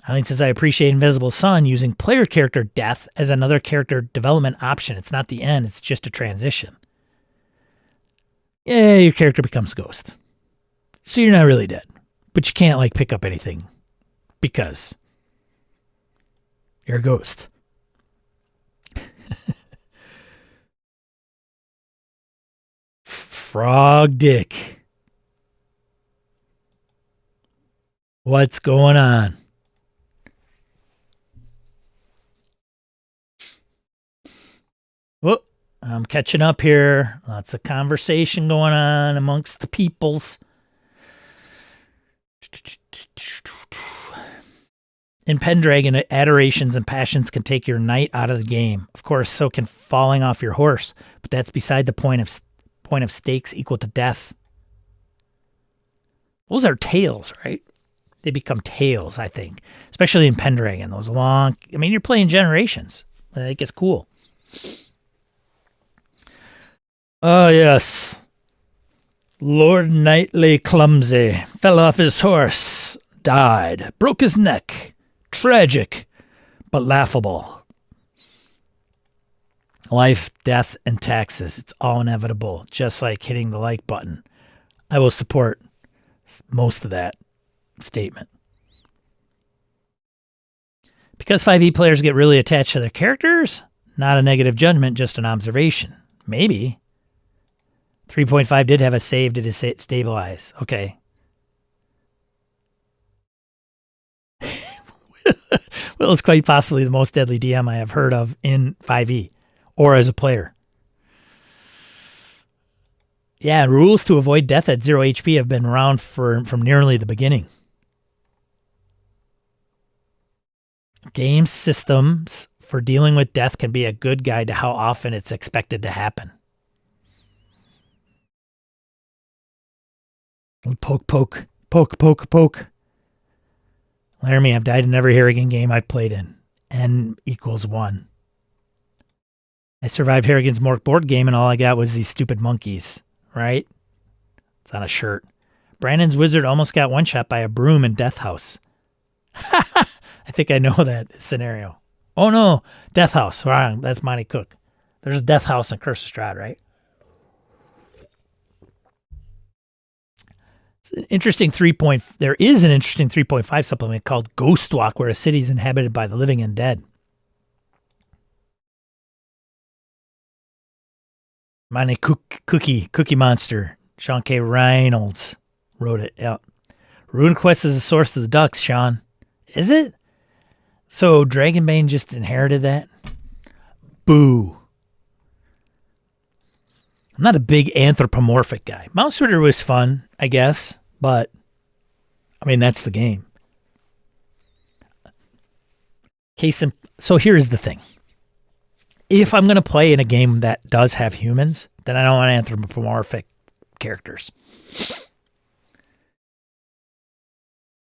S1: Eileen says, I appreciate Invisible Sun using player character death as another character development option. It's not the end, it's just a transition. Yeah, your character becomes Ghost. So you're not really dead. But you can't like pick up anything because you're a ghost. Frog Dick. What's going on? Whoop. I'm catching up here. Lots of conversation going on amongst the peoples. In Pendragon, adorations and passions can take your knight out of the game. Of course, so can falling off your horse, but that's beside the point of stakes equal to death. Those are tails, right? They become tails, I think. Especially in Pendragon. Those long... I mean, you're playing generations. I think it's cool. Oh, yes. Lord Knightley Clumsy fell off his horse, died, broke his neck. Tragic, but laughable. Life, death, and taxes. It's all inevitable, just like hitting the like button. I will support most of that statement. Because 5e players get really attached to their characters? Not a negative judgment, just an observation. Maybe. 3.5 did have a save to stabilize. Okay. Will is quite possibly the most deadly DM I have heard of in 5e or as a player. Yeah, rules to avoid death at 0 HP have been around from nearly the beginning. Game systems for dealing with death can be a good guide to how often it's expected to happen. Poke, poke, poke, poke, poke. Laramie, I've died in every Harrigan game I've played in. N equals 1. I survived Harrigan's Mork board game and all I got was these stupid monkeys, right? It's on a shirt. Brandon's wizard almost got one-shot by a broom in Death House. I think I know that scenario. Oh no, Death House. Wrong. That's Monty Cook. There's a Death House in Curse of Strahd, right? There is an interesting 3.5 supplement called Ghost Walk, where a city is inhabited by the living and dead. Monty Cookie Monster. Sean K. Reynolds wrote it. Yeah. Rune Quest is the source of the ducks, Sean. Is it? So Dragonbane just inherited that? Boo. I'm not a big anthropomorphic guy. Mouse Ritter was fun, I guess, but I mean, that's the game. So here's the thing. If I'm going to play in a game that does have humans, then I don't want anthropomorphic characters.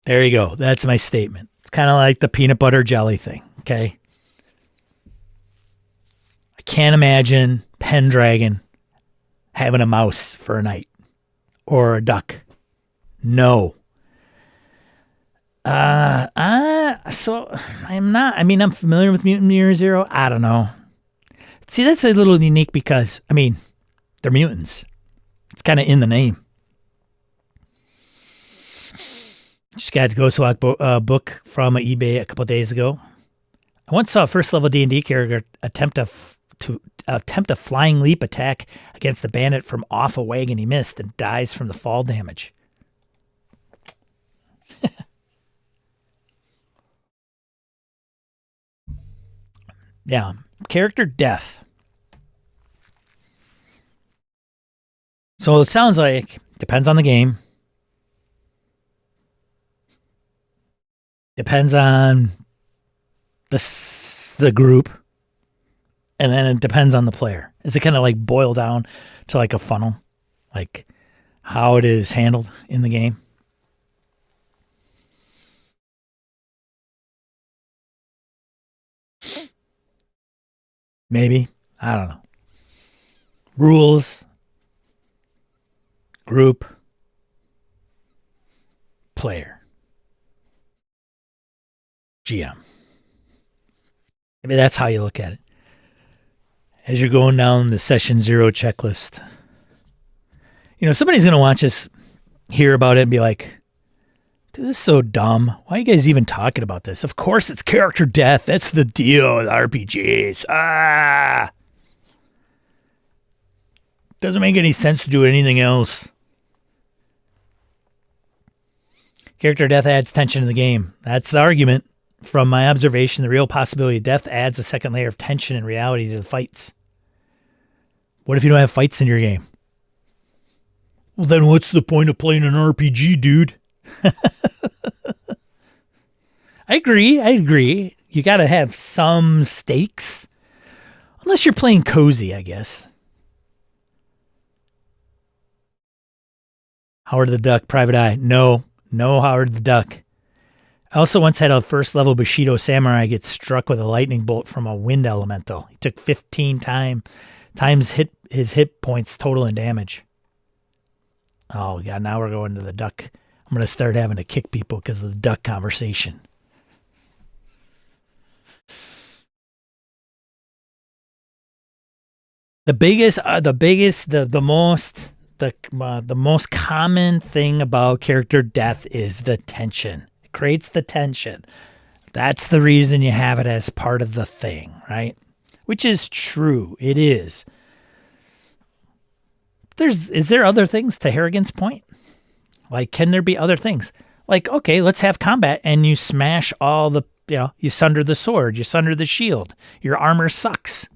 S1: There you go. That's my statement. It's kind of like the peanut butter jelly thing, okay? I can't imagine Pendragon having a mouse for a night or a duck. No. So I'm not, I mean, I'm familiar with Mutant Year Zero. I don't know. See, that's a little unique because, I mean, they're mutants. It's kind of in the name. Just got a Ghost Walk book from eBay a couple of days ago. I once saw a first level D&D character attempt a flying leap attack against the bandit from off a wagon. He missed and dies from the fall damage. Yeah, character death. So it sounds like depends on the game. Depends on the group. And then it depends on the player. Is it kind of like boil down to like a funnel? Like how it is handled in the game? Maybe. I don't know. Rules. Group. Player. GM. Maybe that's how you look at it. As you're going down the session 0 checklist. You know, somebody's going to watch this hear about it and be like, dude, this is so dumb. Why are you guys even talking about this? Of course it's character death. That's the deal with RPGs. Doesn't make any sense to do anything else. Character death adds tension to the game. That's the argument. From my observation, the real possibility of death adds a second layer of tension and reality to the fights. What if you don't have fights in your game? Well, then what's the point of playing an RPG, dude? I agree. You got to have some stakes. Unless you're playing cozy, I guess. Howard the Duck, Private Eye. No, Howard the Duck. I also once had a first level Bushido samurai get struck with a lightning bolt from a wind elemental. He took 15 times his hit points total in damage. Oh, God, now we're going to the duck. I'm going to start having to kick people because of the duck conversation. The most common thing about character death is the tension. It creates the tension. That's the reason you have it as part of the thing, right? Which is true. It is. Is there other things to Harrigan's point? Like, can there be other things? Like, okay, let's have combat and you smash all the, you sunder the sword, you sunder the shield, your armor sucks.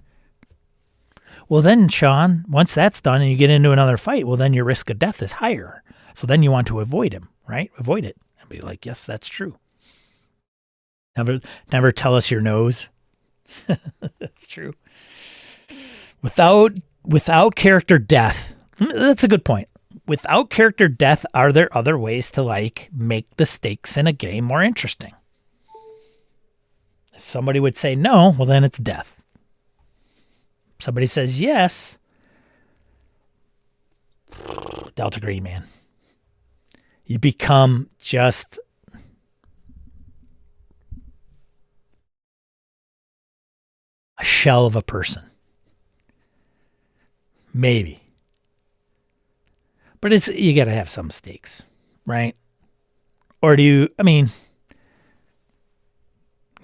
S1: Well, then, Sean, once that's done and you get into another fight, well, then your risk of death is higher. So then you want to avoid him, right? Avoid it. And be like, yes, that's true. Never tell us your nose. That's true. Without character death, that's a good point. Without character death, are there other ways to make the stakes in a game more interesting? If somebody would say no, well, then it's death. Somebody says yes. Delta Green, man. You become just a shell of a person. Maybe. But you got to have some stakes, right? Or you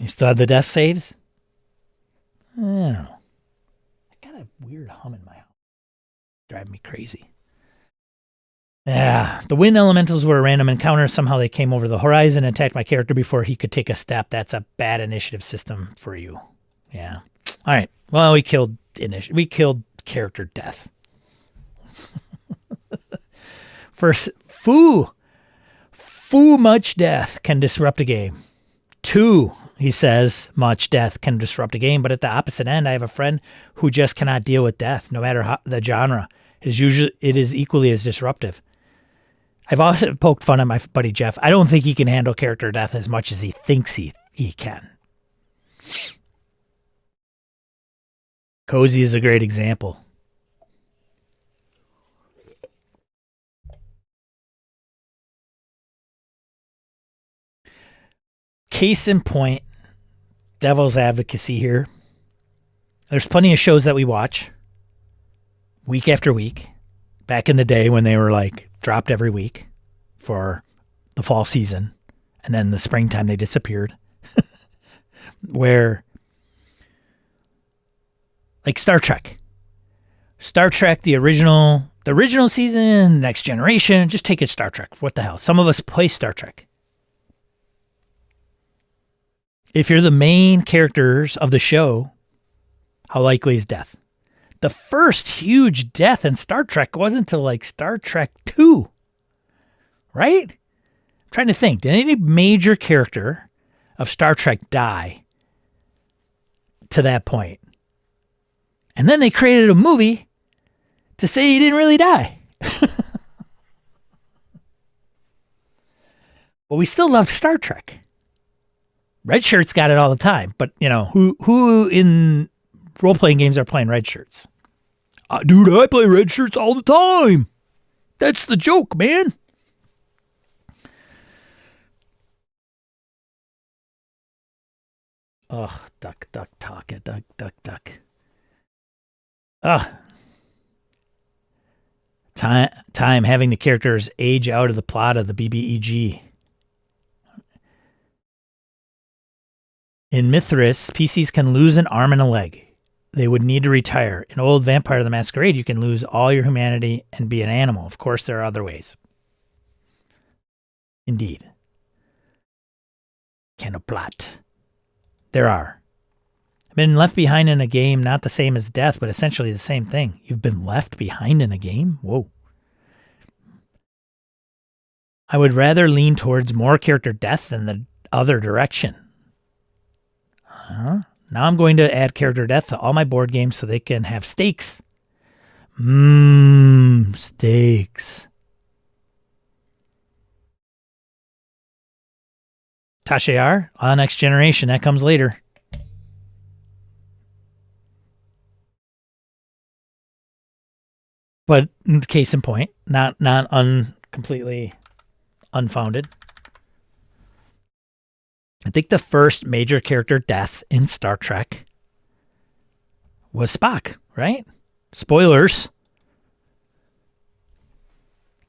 S1: still have the death saves? I don't know. Weird hum in my house. Driving me crazy. Yeah, the wind elementals were a random encounter. Somehow they came over the horizon and attacked my character before he could take a step. That's a bad initiative system for you. Yeah. All right. Well, we killed character death. First, foo much death can disrupt a game. 2. He says, much death can disrupt a game, but at the opposite end, I have a friend who just cannot deal with death, no matter the genre. It is equally as disruptive. I've also poked fun at my buddy Jeff. I don't think he can handle character death as much as he thinks he can. Cozy is a great example. Case in point, devil's advocacy here. There's plenty of shows that we watch week after week. Back in the day when they were dropped every week for the fall season, and then the springtime they disappeared. Where Star Trek, the original season, Next Generation, just take it Star Trek. What the hell? Some of us play Star Trek. If you're the main characters of the show, how likely is death? The first huge death in Star Trek wasn't until Star Trek 2. Right? I'm trying to think. Did any major character of Star Trek die to that point? And then they created a movie to say he didn't really die. But we still loved Star Trek. Red shirts got it all the time, but who in role-playing games are playing red shirts? Dude, I play red shirts all the time. That's the joke, man. Ugh, duck, talk it, duck. Ugh. time having the characters age out of the plot of the BBEG. In Mithras, PCs can lose an arm and a leg. They would need to retire. In old Vampire the Masquerade, you can lose all your humanity and be an animal. Of course, there are other ways. Indeed. Canoplot. There are. Been left behind in a game, not the same as death, but essentially the same thing. You've been left behind in a game? Whoa. I would rather lean towards more character death than the other direction. Now I'm going to add character death to all my board games so they can have stakes. Stakes. Tashaar, Next Generation, that comes later. But case in point, not completely unfounded. I think the first major character death in Star Trek was Spock, right? Spoilers.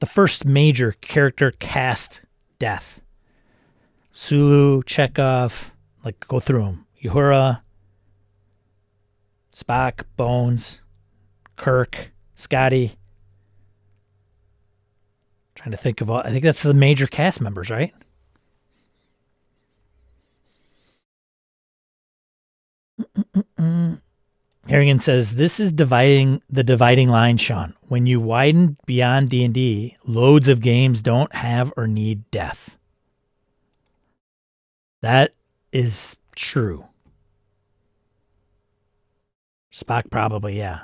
S1: The first major character cast death. Sulu, Chekhov, like go through them. Uhura, Spock, Bones, Kirk, Scotty. Trying to think of all. I think that's the major cast members, right? Harrigan says, this is the dividing line, Sean. When you widen beyond D&D, loads of games don't have or need death. That is true. Spock probably, yeah.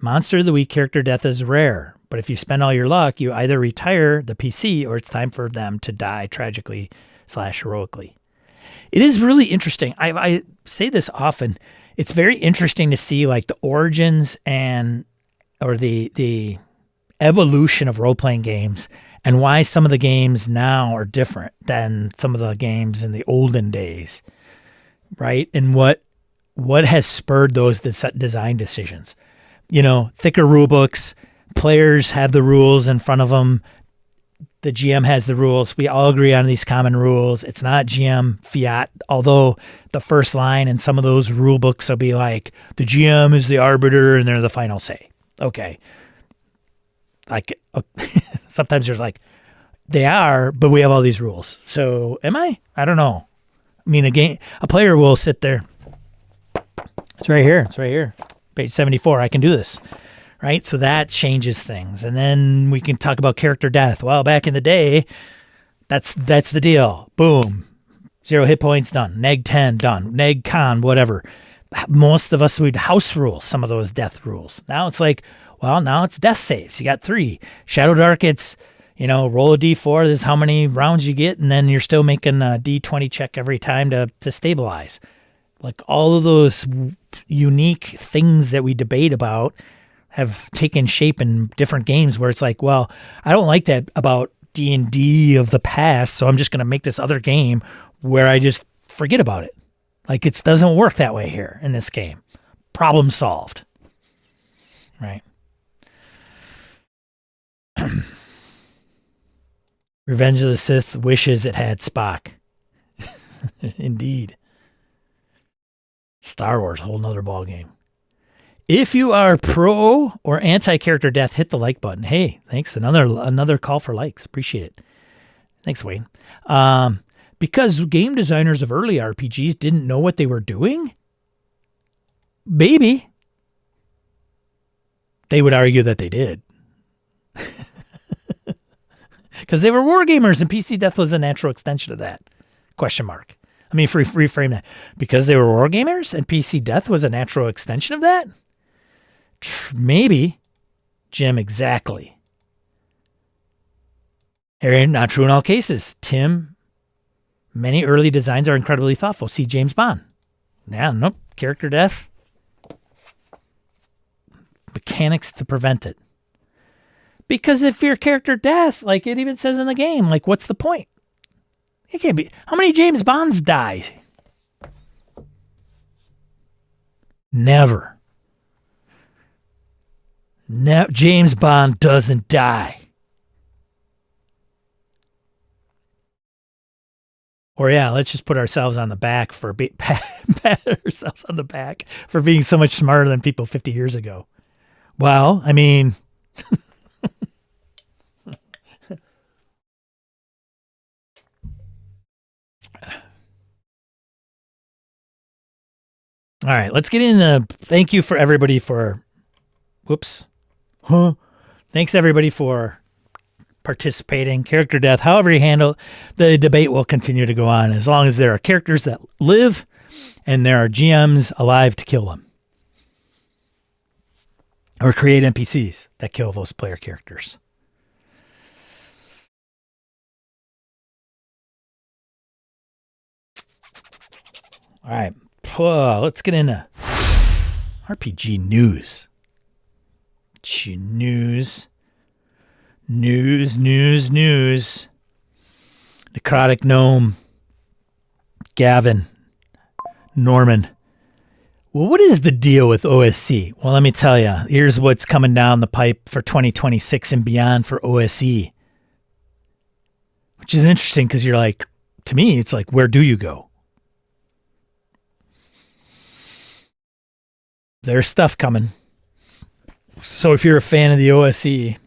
S1: Monster of the Week character death is rare, but if you spend all your luck, you either retire the PC or it's time for them to die tragically / heroically. It is really interesting. I say this often. It's very interesting to see like the origins or the evolution of role-playing games and why some of the games now are different than some of the games in the olden days, right? And what has spurred those design decisions. You know, thicker rule books, players have the rules in front of them. The GM has the rules. We all agree on these common rules. It's not GM fiat, although the first line in some of those rule books will be like, the GM is the arbiter and they're the final say. Okay. Like, sometimes there's like, they are, but we have all these rules. So am I? I don't know. I mean, a player will sit there. It's right here. It's right here. Page 74. I can do this. Right? So that changes things. And then we can talk about character death. Well, back in the day, that's the deal. Boom. 0 hit points, done. Neg 10, done. Neg con, whatever. Most of us would house rule some of those death rules. Now it's like, well, now it's death saves. You got 3. Shadowdark, it's, roll a D4. This is how many rounds you get. And then you're still making a D20 check every time to stabilize. Like all of those unique things that we debate about have taken shape in different games where it's like, well, I don't like that about D&D of the past, so I'm just going to make this other game where I just forget about it. Like it doesn't work that way here in this game. Problem solved. Right. Revenge of the Sith wishes it had Spock. Indeed. Star Wars, whole nother ball game. If you are pro or anti-character death, hit the like button. Hey, thanks. Another call for likes. Appreciate it. Thanks, Wayne. Because game designers of early RPGs didn't know what they were doing? Maybe. They would argue that they did. Because they were wargamers and PC death was a natural extension of that. Question mark. I mean, reframe that. Because they were wargamers and PC death was a natural extension of that? Maybe. Jim, exactly. Aaron, not true in all cases. Tim, many early designs are incredibly thoughtful. See James Bond. Yeah, nope. Character death. Mechanics to prevent it. Because if you're character death, like it even says in the game, like what's the point? It can't be. How many James Bonds die? Never. Now James Bond doesn't die. Or yeah, let's just put ourselves on the back for pat ourselves on the back for being so much smarter than people 50 years ago. Well, I mean, all right, let's get into thank you for everybody for thanks everybody for participating. Character death, however you handle the debate will continue to go on as long as there are characters that live and there are GMs alive to kill them. Or create NPCs that kill those player characters. All right, let's get into RPG news. News. Necrotic Gnome. Gavin. Norman. Well, what is the deal with OSC? Well, let me tell you. Here's what's coming down the pipe for 2026 and beyond for OSE. Which is interesting because you're like, to me, it's like, where do you go? There's stuff coming. So if you're a fan of the OSE,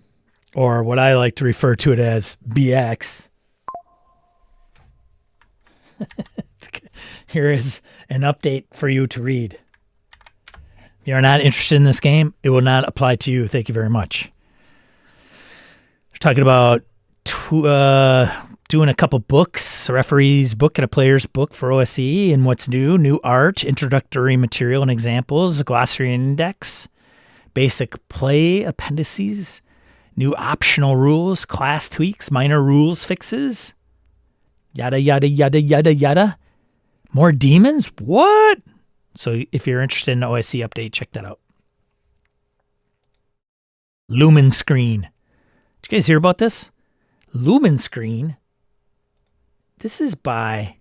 S1: or what I like to refer to it as BX, here is an update for you to read. If you're not interested in this game, it will not apply to you. Thank you very much. We're talking about doing a couple books, a referee's book and a player's book for OSE, and what's new art, introductory material and examples, glossary and index, basic play appendices, new optional rules, class tweaks, minor rules fixes, yada, yada, yada, yada, yada. More demons? What? So if you're interested in the OSE update, check that out. Lumen Screen. Did you guys hear about this? Lumen Screen. This is by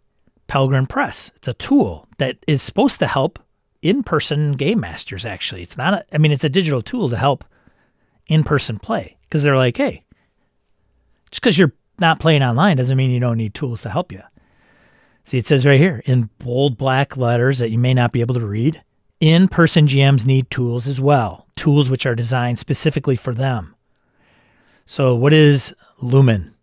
S1: Pelgrim Press. It's a tool that is supposed to help in-person game masters, actually. It's not it's a digital tool to help in-person play. Because they're like, hey, just because you're not playing online doesn't mean you don't need tools to help you. See, it says right here in bold black letters that you may not be able to read, in-person GMs need tools as well. Tools which are designed specifically for them. So what is Lumen?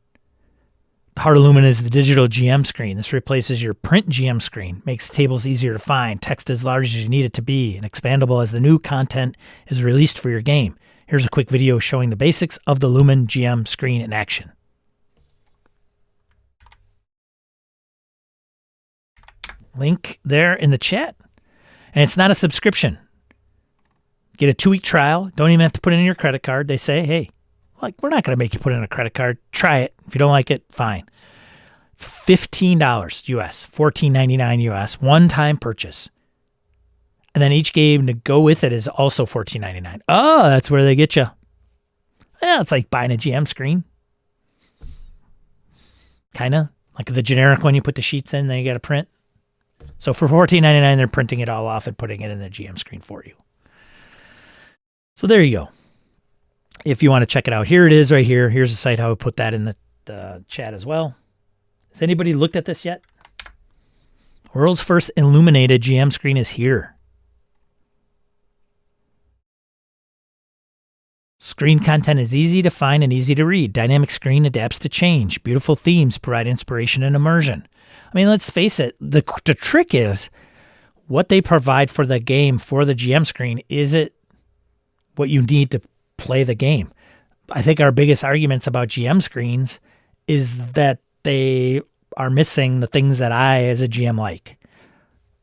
S1: The heart of Lumen is the digital GM screen. This replaces your print GM screen, makes tables easier to find, text as large as you need it to be, and expandable as the new content is released for your game. Here's a quick video showing the basics of the Lumen GM screen in action. Link there in the chat. And it's not a subscription. Get a 2-week trial. Don't even have to put in your credit card. They say, hey, like, we're not going to make you put in a credit card. Try it. If you don't like it, fine. It's $15 US, $14.99 US, one-time purchase. And then each game to go with it is also $14.99. Oh, that's where they get you. Yeah, it's like buying a GM screen. Kind of. Like the generic one you put the sheets in, then you got to print. So for $14.99, they're printing it all off and putting it in the GM screen for you. So there you go. If you want to check it out, here it is right here. Here's the site how I put that in the chat as well. Has anybody looked at this yet? World's first illuminated GM screen is here. Screen content is easy to find and easy to read. Dynamic screen adapts to change. Beautiful themes provide inspiration and immersion. I mean, let's face it. The trick is what they provide for the game for the GM screen. Is it what you need to play the game? I think our biggest arguments about GM screens is that they are missing the things that I, as a GM, like.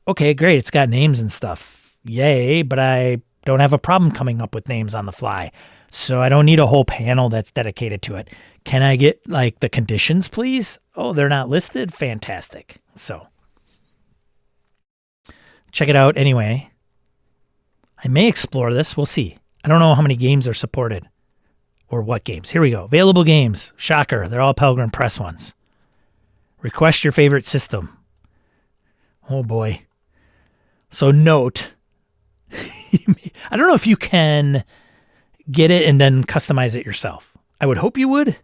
S1: Okay, great. It's got names and stuff. Yay, but I don't have a problem coming up with names on the fly. So I don't need a whole panel that's dedicated to it. Can I get like the conditions, please? Oh, they're not listed? Fantastic. So check it out anyway. I may explore this. We'll see. I don't know how many games are supported or what games. Here we go. Available games. Shocker. They're all Pelgrim Press ones. Request your favorite system. Oh boy. So note, I don't know if you can get it and then customize it yourself. I would hope you would.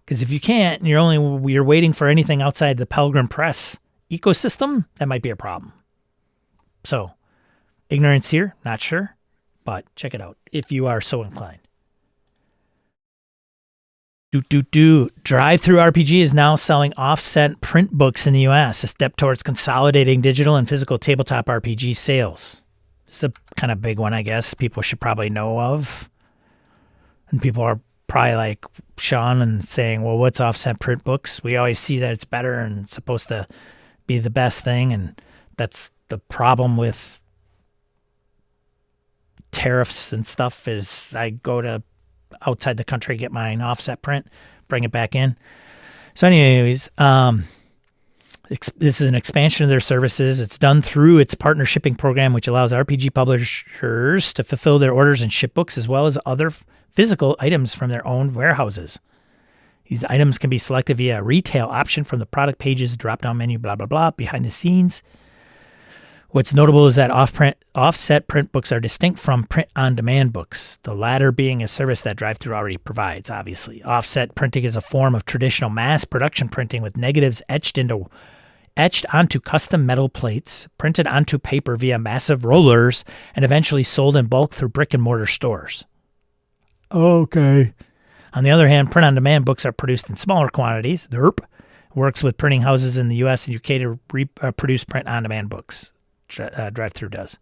S1: Because if you can't, and you're waiting for anything outside the Pelgrim Press ecosystem, that might be a problem. So, ignorance here, not sure, but check it out if you are so inclined. Drive-Thru RPG is now selling offset print books in the U.S., a step towards consolidating digital and physical tabletop RPG sales. It's a kind of big one, I guess. People should probably know of. And people are probably like Sean and saying, well, what's offset print books? We always see that it's better and it's supposed to be the best thing. And that's the problem with tariffs and stuff is I go to outside the country, get mine offset print, bring it back in. So anyways, this is an expansion of their services. It's done through its partner shipping program, which allows RPG publishers to fulfill their orders and ship books as well as other physical items from their own warehouses. These items can be selected via a retail option from the product pages, drop-down menu, blah, blah, blah, behind the scenes. What's notable is that offset print books are distinct from print-on-demand books, the latter being a service that Drive-Thru already provides, obviously. Offset printing is a form of traditional mass production printing with negatives etched onto custom metal plates, printed onto paper via massive rollers, and eventually sold in bulk through brick-and-mortar stores. Okay. On the other hand, print-on-demand books are produced in smaller quantities. Derp works with printing houses in the U.S. and UK to produce print-on-demand books. Drive-Thru does.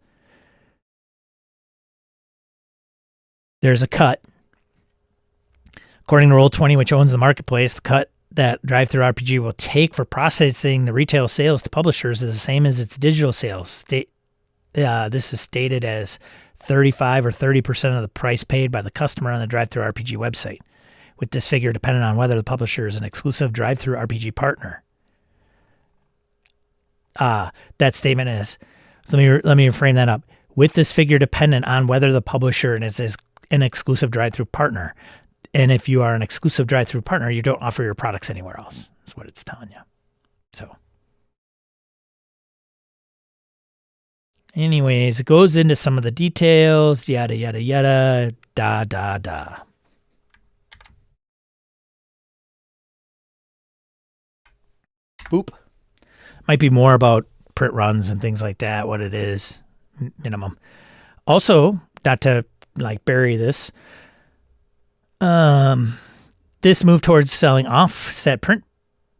S1: There's a cut. According to Roll20, which owns the marketplace, the cut that Drive-Thru RPG will take for processing the retail sales to publishers is the same as its digital sales. This is stated as 35 or 30% of the price paid by the customer on the Drive-Thru RPG website, with this figure dependent on whether the publisher is an exclusive Drive-Thru RPG partner. That statement is, let me frame that up. With this figure dependent on whether the publisher is an exclusive Drive-Thru partner. And if you are an exclusive Drive-Thru partner, you don't offer your products anywhere else. That's what it's telling you. So, anyways, it goes into some of the details, yada, yada, yada, da. Boop. Might be more about print runs and things like that, what it is, minimum. Also, not to like bury this, this move towards selling offset print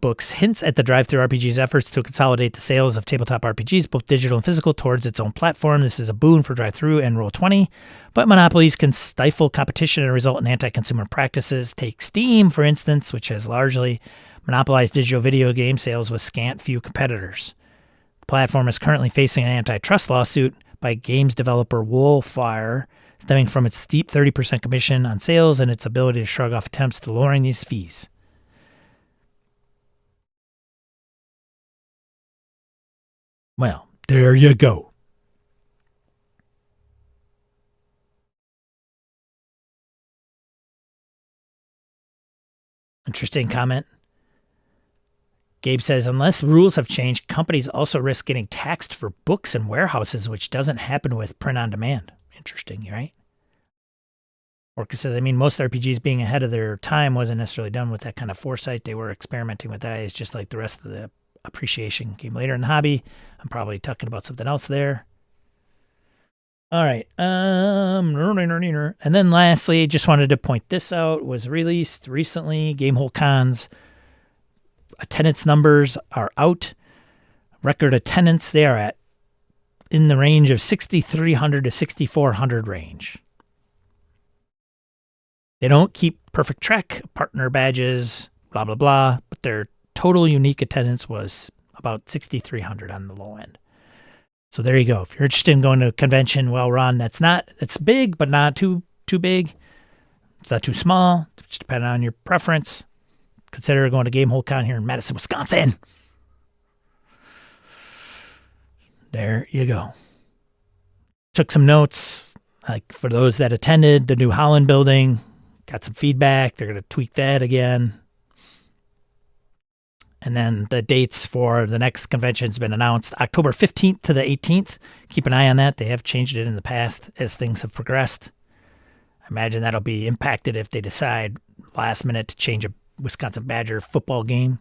S1: books hints at the Drive-Thru RPG's efforts to consolidate the sales of tabletop RPGs, both digital and physical, towards its own platform. This is a boon for Drive-Thru and Roll20, but monopolies can stifle competition and result in anti-consumer practices. Take Steam, for instance, which has largely monopolized digital video game sales with scant few competitors. The platform is currently facing an antitrust lawsuit by games developer Wolfire, stemming from its steep 30% commission on sales and its ability to shrug off attempts to lowering these fees. Well, there you go. Interesting comment. Gabe says, unless rules have changed, companies also risk getting taxed for books and warehouses, which doesn't happen with print on demand. Interesting, right? Orca says, I mean, most RPGs being ahead of their time wasn't necessarily done with that kind of foresight. They were experimenting with that. It's just like the rest of the appreciation came later in the hobby. I'm probably talking about something else there. All right. And then lastly, just wanted to point this out, was released recently. Gamehole Con's attendance numbers are out. Record attendance, they are at in the range of 6,300 to 6,400 range. They don't keep perfect track, partner badges, blah, blah, blah, but their total unique attendance was about 6,300 on the low end. So there you go. If you're interested in going to a convention well run, it's big, but not too big. It's not too small. Just depending on your preference. Consider going to Gamehole Con here in Madison, Wisconsin. There you go. Took some notes, like for those that attended the New Holland building, got some feedback. They're going to tweak that again. And then the dates for the next convention has been announced, October 15th to the 18th. Keep an eye on that. They have changed it in the past as things have progressed. I imagine that'll be impacted if they decide last minute to change a Wisconsin Badger football game.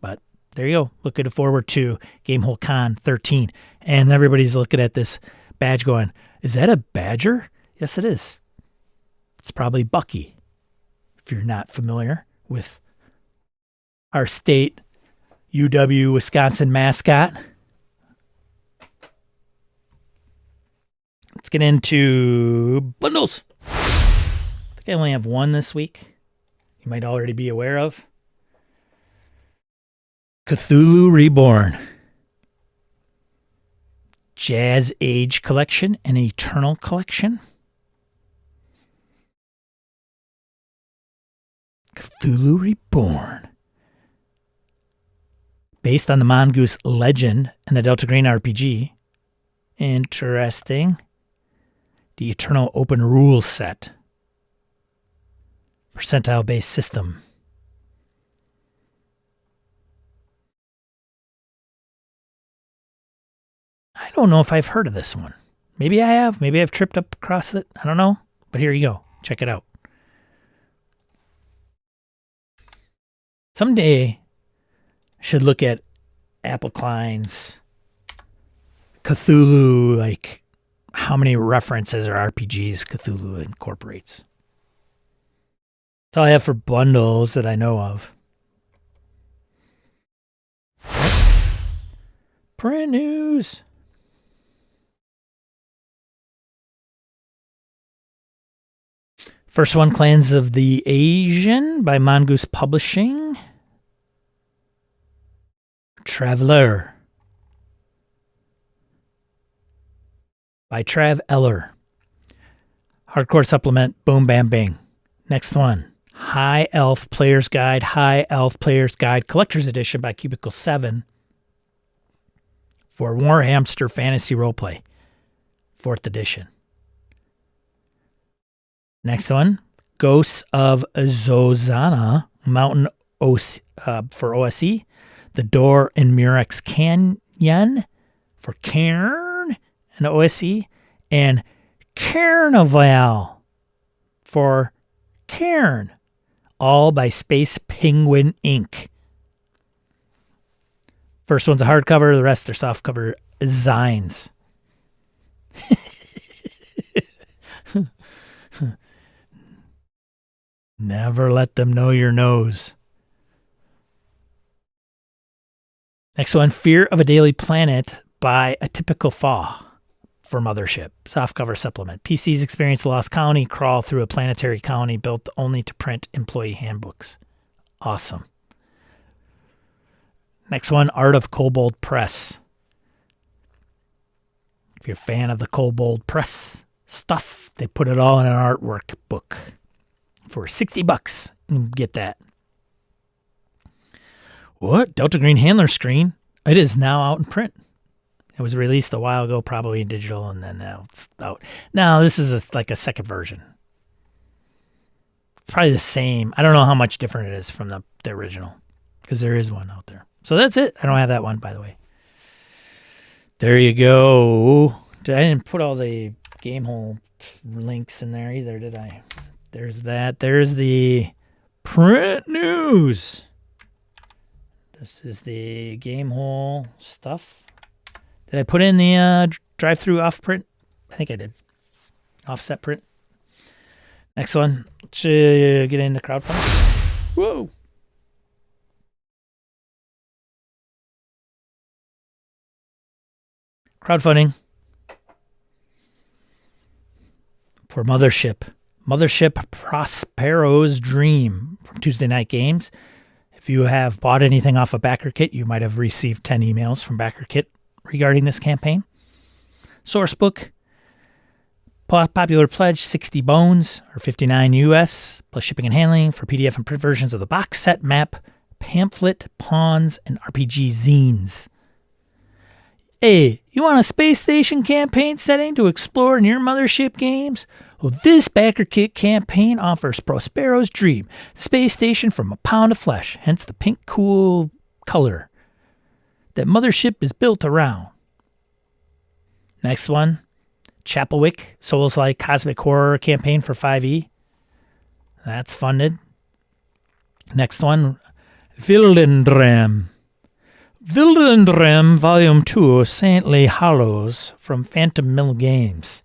S1: But there you go. Looking forward to Gamehole Con 13. And everybody's looking at this badge going, is that a Badger? Yes, it is. It's probably Bucky, if you're not familiar with our state UW Wisconsin mascot. Let's get into bundles. I think I only have one this week. You might already be aware of. Cthulhu Reborn. Jazz Age Collection and Eternal Collection. Cthulhu Reborn. Based on the Mongoose legend and the Delta Green RPG. Interesting. The Eternal Open Rules set. Percentile-based system. I don't know if I've heard of this one. Maybe I have. Maybe I've tripped up across it. I don't know. But here you go. Check it out. Someday, I should look at Apple Klein's Cthulhu, like how many references or RPGs Cthulhu incorporates. That's all I have for bundles that I know of. Print news. First one, Clans of the Asian by Mongoose Publishing. Traveler by Trav Eller. Hardcore supplement, boom, bam, bang. Next one, High Elf Player's Guide, High Elf Player's Guide Collector's Edition by Cubicle 7 for Warhamster Fantasy Roleplay, 4th edition. Next one, Ghosts of Zozana, Mountain for OSE, The Door in Murex Canyon for Cairn and OSE, and Carnival for Cairn, all by Space Penguin Inc. First one's a hardcover, the rest are softcover zines. Never let them know your nose. Next one, Fear of a Daily Planet by Atypical Faw for Mothership. Softcover supplement. PCs experience a lost colony, crawl through a planetary colony built only to print employee handbooks. Awesome. Next one, Art of Kobold Press. If you're a fan of the Kobold Press stuff, they put it all in an artwork book. For $60, you can get that. What? Delta Green Handler screen? It is now out in print. It was released a while ago, probably in digital, and then now it's out. Now, this is like a second version. It's probably the same. I don't know how much different it is from the original, because there is one out there. So that's it. I don't have that one, by the way. There you go. I didn't put all the Gamehole links in there either, did I? There's that. There's the print news. This is the Gamehole stuff. Did I put in the drive-through off print? I think I did. Offset print. Next one. Let's get into crowdfunding. Whoa. Crowdfunding for Mothership. Mothership Prospero's Dream from Tuesday Night Games. If you have bought anything off of BackerKit, you might have received 10 emails from BackerKit regarding this campaign. Sourcebook. Popular pledge, 60 bones or 59 US, plus shipping and handling for PDF and print versions of the box set, map, pamphlet, pawns, and RPG zines. Hey, you want a space station campaign setting to explore in your Mothership games? Well, this BackerKit campaign offers Prospero's Dream, space station from a pound of flesh, hence the pink cool color that Mothership is built around. Next one, Chapelwick, Souls-like cosmic horror campaign for 5e. That's funded. Next one, Wildendrem. Wildendrem Volume 2, Saintly Hollows from Phantom Mill Games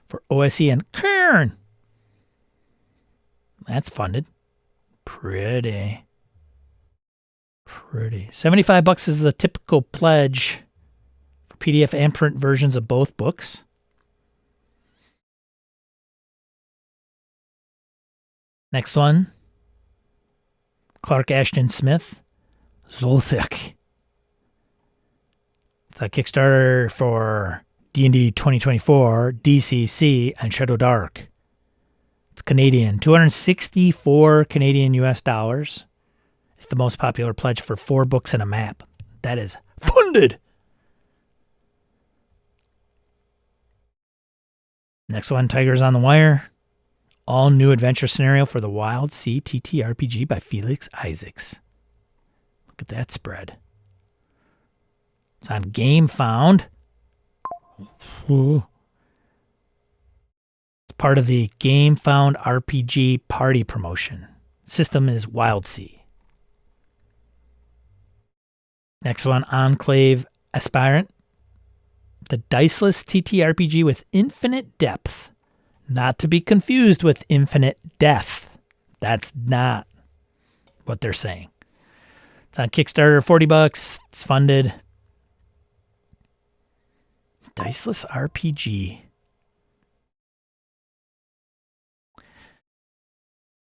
S1: for OSE and Kern. That's funded. Pretty. 75 bucks is the typical pledge for PDF and print versions of both books. Next one, Clark Ashton Smith, Zolthik. It's a Kickstarter for D&D 2024, DCC, and Shadowdark. It's Canadian, 264 Canadian US dollars. It's the most popular pledge for 4 books and a map. That is funded. Next one, Tigers on the Wire. All new adventure scenario for the Wild Sea TTRPG by Felix Isaacs. Look at that spread. It's on GameFound. It's part of the GameFound RPG party promotion. System is Wild Sea. Next one, Enclave Aspirant. The diceless TTRPG with infinite depth. Not to be confused with infinite death. That's not what they're saying. It's on Kickstarter, 40 bucks. It's funded. Diceless RPG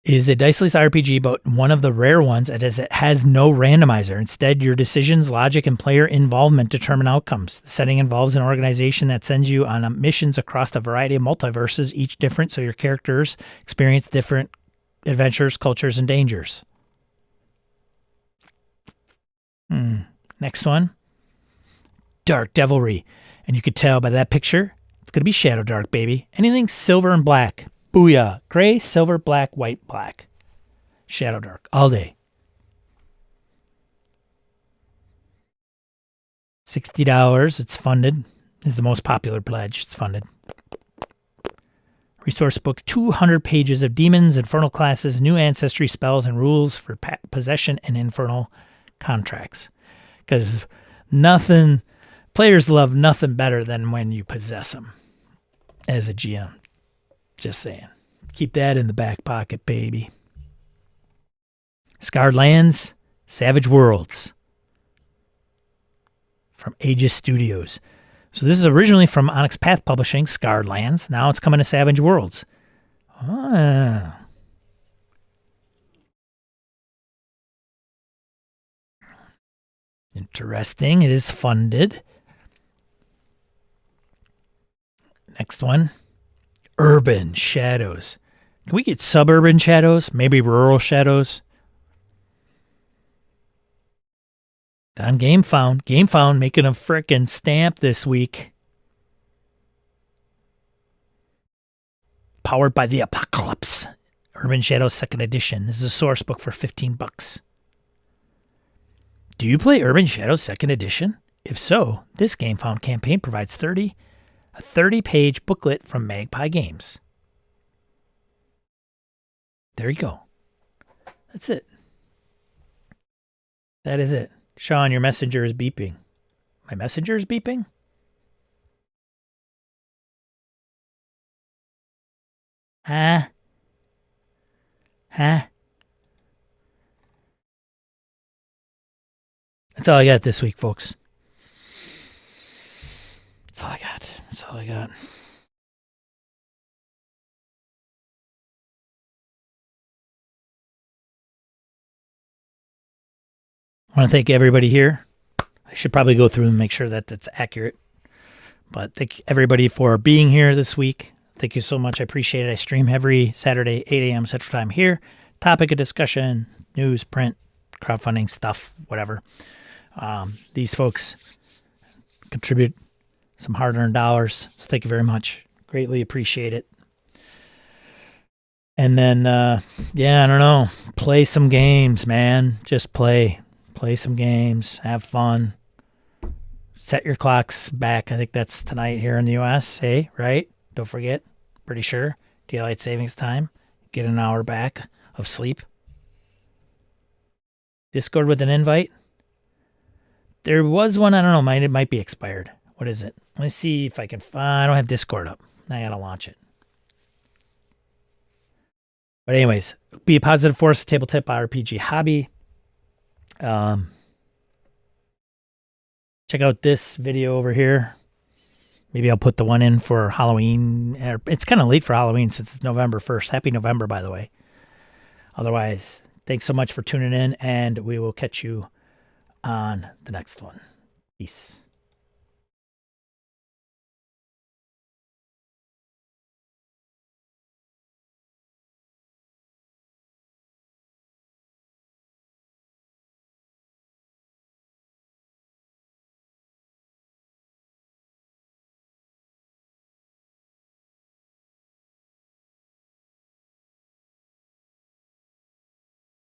S1: is a diceless RPG, but one of the rare ones that it has no randomizer. Instead, your decisions, logic, and player involvement determine outcomes. The setting involves an organization that sends you on missions across a variety of multiverses, each different, so your characters experience different adventures, cultures, and dangers. Next one, Dark Devilry. And you could tell by that picture, it's going to be Shadowdark, baby. Anything silver and black. Booyah. Gray, silver, black, white, black. Shadowdark. All day. $60. It's funded. Is the most popular pledge. It's funded. Resource book, 200 pages of demons, infernal classes, new ancestry spells, and rules for possession and infernal contracts. Because players love nothing better than when you possess them as a GM. Just saying. Keep that in the back pocket, baby. Scarred Lands, Savage Worlds from Aegis Studios. So this is originally from Onyx Path Publishing, Scarred Lands. Now it's coming to Savage Worlds. Ah. Interesting. It is funded. Next one. Urban Shadows. Can we get suburban shadows? Maybe rural shadows? It's on GameFound. GameFound making a frickin' stamp this week. Powered by the Apocalypse. Urban Shadows 2nd Edition. This is a source book for 15 bucks. Do you play Urban Shadows 2nd Edition? If so, this GameFound campaign provides a 30-page booklet from Magpie Games. There you go. That's it. That is it. Sean, your messenger is beeping. My messenger is beeping? Huh? That's all I got this week, folks. That's all I got. I want to thank everybody here. I should probably go through and make sure that that's accurate. But thank everybody for being here this week. Thank you so much. I appreciate it. I stream every Saturday, 8 a.m. Central Time here. Topic of discussion, news, print, crowdfunding stuff, whatever. These folks contribute some hard-earned dollars. So thank you very much. Greatly appreciate it. And then, I don't know. Play some games, man. Just play. Play some games. Have fun. Set your clocks back. I think that's tonight here in the US. Hey, right? Don't forget. Pretty sure. Daylight savings time. Get an hour back of sleep. Discord with an invite. There was one, I don't know, it might be expired. What is it? Let me see if I can find. I don't have Discord up. I gotta launch it. But anyways, be a positive force, tabletop RPG hobby. Check out this video over here. Maybe I'll put the one in for Halloween. It's kind of late for Halloween since it's November 1st. Happy November, by the way. Otherwise, thanks so much for tuning in, and we will catch you on the next one. Peace.